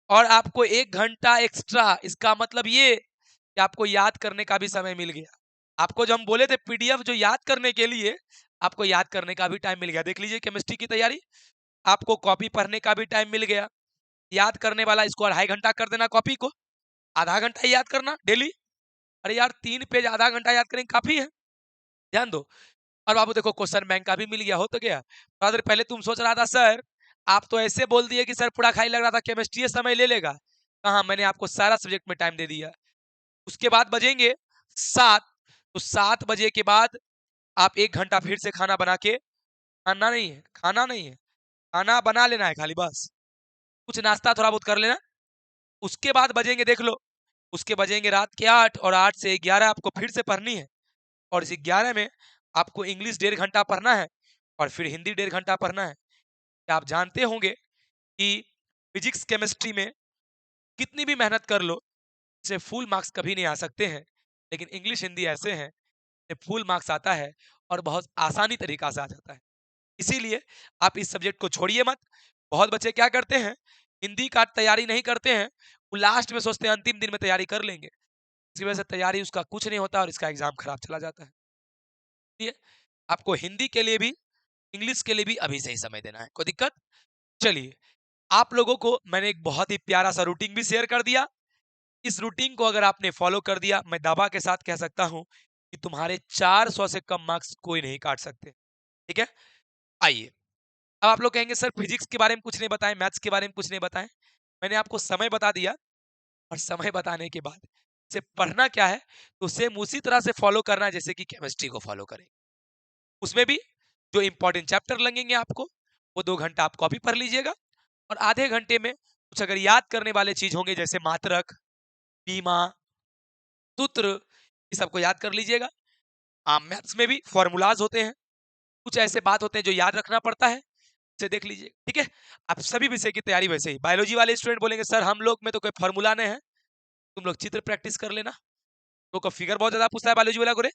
S1: और आपको 1 घंटा एक्स्ट्रा, इसका मतलब ये कि आपको याद करने का भी समय मिल गया। आपको जो हम बोले थे पीडीएफ जो याद करने के लिए, आपको याद करने का भी टाइम मिल गया। देख लीजिए केमिस्ट्री की तैयारी, आपको कॉपी पढ़ने का भी टाइम मिल गया। याद करने वाला इसको 2.5 घंटा कर देना, कॉपी को आधा घंटा ही याद करना डेली। अरे यार 3 पेज आधा घंटा याद करेंगे काफी है, ध्यान दो। और बाबू देखो क्वेश्चन बैंक का भी मिल गया, हो तो गया। थोड़ा देर पहले तुम सोच रहा था सर, आप तो ऐसे बोल दिए कि सर पूरा खाली लग रहा था केमिस्ट्री समय ले लेगा। कहाँ, मैंने आपको सारा सब्जेक्ट में टाइम दे दिया। उसके बाद बजेंगे 7, तो 7 बजे के बाद आप 1 घंटा फिर से खाना बना के, खाना नहीं है, खाना नहीं है, खाना बना लेना है खाली बस, कुछ नाश्ता थोड़ा बहुत कर लेना। उसके बाद बजेंगे, देख लो, उसके बजेंगे रात के 8, और 8 से 11 आपको फिर से पढ़नी है। और इस 11 में आपको इंग्लिश 1.5 घंटा पढ़ना है, और फिर हिंदी 1.5 घंटा पढ़ना है। क्या आप जानते होंगे कि फिजिक्स केमिस्ट्री में कितनी भी मेहनत कर लो, इसे फुल मार्क्स कभी नहीं आ सकते हैं, लेकिन इंग्लिश हिंदी ऐसे हैं, फुल मार्क्स आता है और बहुत आसानी तरीका से आ जाता है। इसीलिए आप इस सब्जेक्ट को छोड़िए मत। बहुत बच्चे क्या करते हैं, हिंदी का तैयारी नहीं करते हैं, वो लास्ट में सोचते हैं अंतिम दिन में तैयारी कर लेंगे, इसकी वजह से तैयारी उसका कुछ नहीं होता और इसका एग्जाम खराब चला जाता है। इसलिए आपको हिंदी के लिए भी, इंग्लिश के लिए भी अभी से ही समय देना है, कोई दिक्कत। चलिए, आप लोगों को मैंने एक बहुत ही प्यारा सा रूटीन भी शेयर कर दिया। इस रूटीन को अगर आपने फॉलो कर दिया, मैं दावा के साथ कह सकता हूं कि तुम्हारे 400 से कम मार्क्स कोई नहीं काट सकते, ठीक है? आइए, अब आप लोग कहेंगे सर फिजिक्स के बारे में कुछ नहीं बताएं, मैथ्स के बारे में कुछ नहीं बताएं। मैंने आपको समय बता दिया, और समय बताने के बाद इसे पढ़ना क्या है, तो सेम उसी तरह से फॉलो करना है जैसे कि केमिस्ट्री को फॉलो करें। उसमें भी जो इंपॉर्टेंट चैप्टर लगेंगे आपको, वो 2 घंटा आप कॉपी पढ़ लीजिएगा, और आधे घंटे में कुछ अगर याद करने वाले चीज होंगे जैसे मात्रक, बीमा, सूत्र, ये सबको याद कर लीजिएगा। मैथ्स में भी फॉर्मूलाज होते हैं, कुछ ऐसे बात होते हैं जो याद रखना पड़ता है, इसे देख लीजिए, ठीक है? आप सभी विषय की तैयारी वैसे ही, बायोलॉजी वाले स्टूडेंट बोलेंगे सर हम लोग में तो कोई फॉर्मूला नहीं है, तुम लोग चित्र प्रैक्टिस कर लेना। तो का फिगर बहुत ज्यादा पूछता है बायोलॉजी वाला को रे।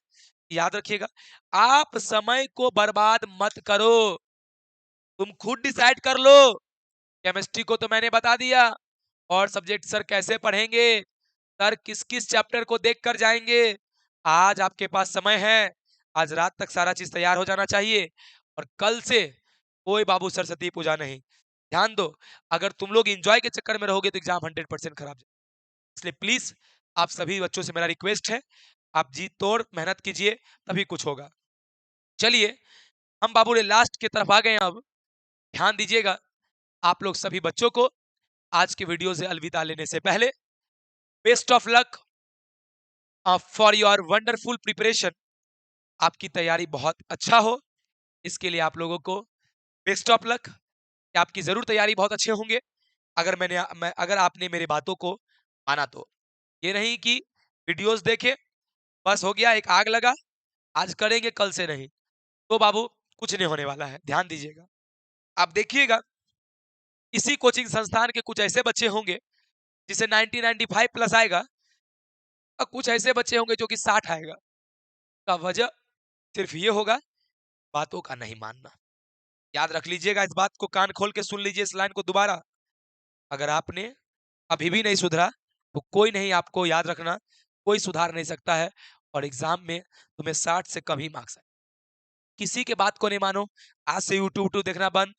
S1: याद रखिएगा, आप समय को बर्बाद मत करो, तुम खुद डिसाइड कर लो। केमिस्ट्री को तो मैंने बता दिया, और सब्जेक्ट सर कैसे पढ़ेंगे, सर किस किस चैप्टर को देख कर जाएंगे। आज आपके पास समय है, आज रात तक सारा चीज तैयार हो जाना चाहिए, और कल से कोई बाबू सरस्वती पूजा नहीं। ध्यान दो, अगर तुम लोग एंजॉय के चक्कर में रहोगे तो एग्जाम 100% खराब जाए। इसलिए प्लीज आप सभी बच्चों से मेरा रिक्वेस्ट है, आप जी तोड़ मेहनत कीजिए, तभी कुछ होगा। चलिए, हम बाबू ने लास्ट की तरफ आ गए हैं। अब ध्यान दीजिएगा, आप लोग सभी बच्चों को आज के वीडियो से अलविदा लेने से पहले, best of luck for your wonderful preparation. आपकी तैयारी बहुत अच्छा हो, इसके लिए आप लोगों को बेस्ट ऑफ लक। आपकी जरूर तैयारी बहुत अच्छे होंगे, अगर आपने मेरे बातों को माना तो। ये नहीं कि वीडियोस देखे बस हो गया, एक आग लगा, आज करेंगे कल से नहीं, तो बाबू कुछ नहीं होने वाला है। ध्यान दीजिएगा, आप देखिएगा इसी कोचिंग संस्थान के कुछ ऐसे बच्चे होंगे जिसे 90-95 प्लस आएगा, और कुछ ऐसे बच्चे होंगे जो कि 60 आएगा। का वजह सिर्फ ये होगा, बातों का नहीं मानना। याद रख लीजिएगा, इस बात को कान खोल के सुन लीजिए, इस लाइन को दोबारा। अगर आपने अभी भी नहीं सुधरा तो कोई नहीं, आपको याद रखना, कोई सुधार नहीं सकता है, और एग्जाम में तुम्हें 60 से कम ही मार्क्स आए। किसी के बात को नहीं मानो, आज से यूट्यूब देखना बंद,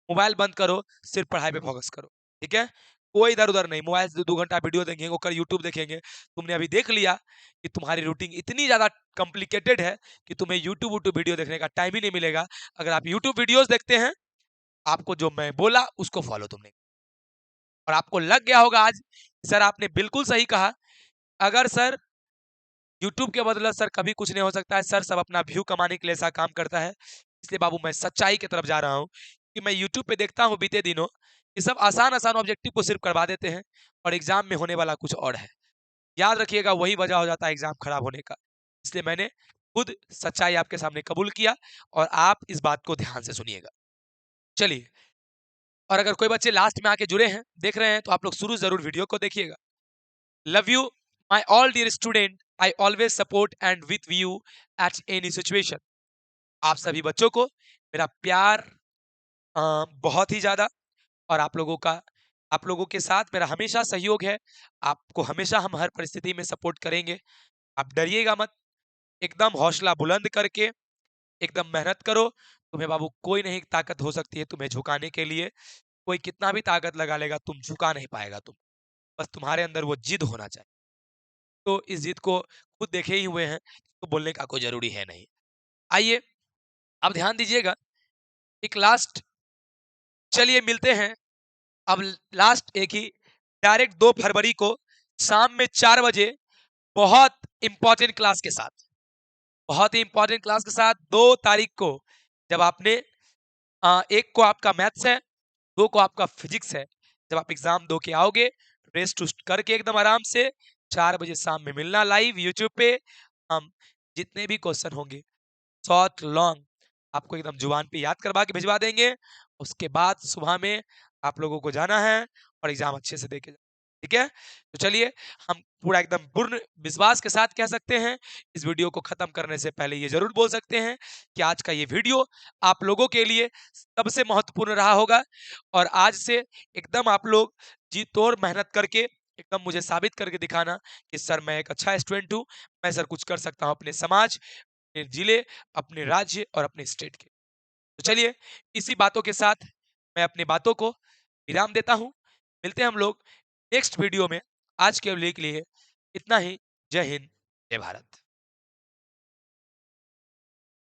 S1: मोबाइल बंद करो, सिर्फ पढ़ाई पे फोकस करो, ठीक है? कोई इधर उधर नहीं, मोबाइल से 2 घंटा वीडियो देखेंगे, ओकर यूट्यूब देखेंगे। तुमने अभी देख लिया कि तुम्हारी रूटीन इतनी ज्यादा कॉम्प्लिकेटेड है कि तुम्हें यूट्यूब वीडियो देखने का टाइम ही नहीं मिलेगा। अगर आप यूट्यूब वीडियोस देखते हैं, आपको जो मैं बोला उसको फॉलो तुमने, और आपको लग गया होगा आज सर आपने बिल्कुल सही कहा। अगर सर यूट्यूब के बदले सर कभी कुछ नहीं हो सकता है, सर सब अपना व्यू कमाने के लिए ऐसा काम करता है, इसलिए बाबू मैं सच्चाई की तरफ जा रहा हूँ कि मैं यूट्यूब पे देखता हूँ बीते दिनों, ये सब आसान आसान ऑब्जेक्टिव को सिर्फ करवा देते हैं, और एग्जाम में होने वाला कुछ और है। याद रखिएगा वही वजह हो जाता है एग्जाम खराब होने का। इसलिए मैंने खुद सच्चाई आपके सामने कबूल किया और आप इस बात को ध्यान से सुनिएगा। चलिए, और अगर कोई बच्चे लास्ट में आके जुड़े हैं, देख रहे हैं, तो आप लोग शुरू ज़रूर वीडियो को देखिएगा। Love you my all dear student, I always support and with you at any situation. आप सभी बच्चों को मेरा प्यार बहुत ही ज़्यादा, और आप लोगों के साथ मेरा हमेशा सहयोग है। आपको हमेशा हम हर परिस्थिति में सपोर्ट करेंगे। आप डरिएगा मत, एकदम हौसला बुलंद करके एकदम मेहनत करो। तुम्हें बाबू कोई नहीं ताकत हो सकती है तुम्हें झुकाने के लिए। कोई कितना भी ताकत लगा लेगा, तुम झुका नहीं पाएगा तुम। बस तुम्हारे अंदर वो जिद होना चाहिए। तो इस जिद को खुद देखे ही हुए हैं, तो बोलने का कोई ज़रूरी है नहीं। आइए, अब ध्यान दीजिएगा, एक लास्ट, चलिए मिलते हैं अब लास्ट एक ही डायरेक्ट 2 फरवरी को शाम में 4 बजे बहुत इंपॉर्टेंट क्लास के साथ, बहुत ही इंपॉर्टेंट क्लास के साथ 2 तारीख को, जब आपने 1 को आपका मैथ्स है, 2 को आपका फिजिक्स है। जब आप एग्जाम दो के आओगे, रेस्ट वेस्ट करके एकदम आराम से 4 बजे शाम में मिलना लाइव यूट्यूब पे। हम जितने भी क्वेश्चन होंगे शॉर्ट लॉन्ग आपको एकदम जुबान पे याद करवा के भिजवा देंगे। उसके बाद सुबह में आप लोगों को जाना है और एग्जाम अच्छे से देके ठीक है। तो चलिए, हम पूरा एकदम पूर्ण विश्वास के साथ कह सकते हैं, इस वीडियो को खत्म करने से पहले ये जरूर बोल सकते हैं कि आज का ये वीडियो आप लोगों के लिए सबसे महत्वपूर्ण रहा होगा। और आज से एकदम आप लोग जी तोड़ मेहनत करके एकदम मुझे साबित करके दिखाना कि सर मैं एक अच्छा स्टूडेंट हूँ, मैं सर कुछ कर सकता हूँ अपने समाज, अपने जिले, अपने राज्य और अपने स्टेट के। तो चलिए, इसी बातों के साथ मैं अपनी बातों को विराम देता हूँ। मिलते हैं हम लोग नेक्स्ट वीडियो में। आज के लिए इतना ही। जय हिंद, जय भारत।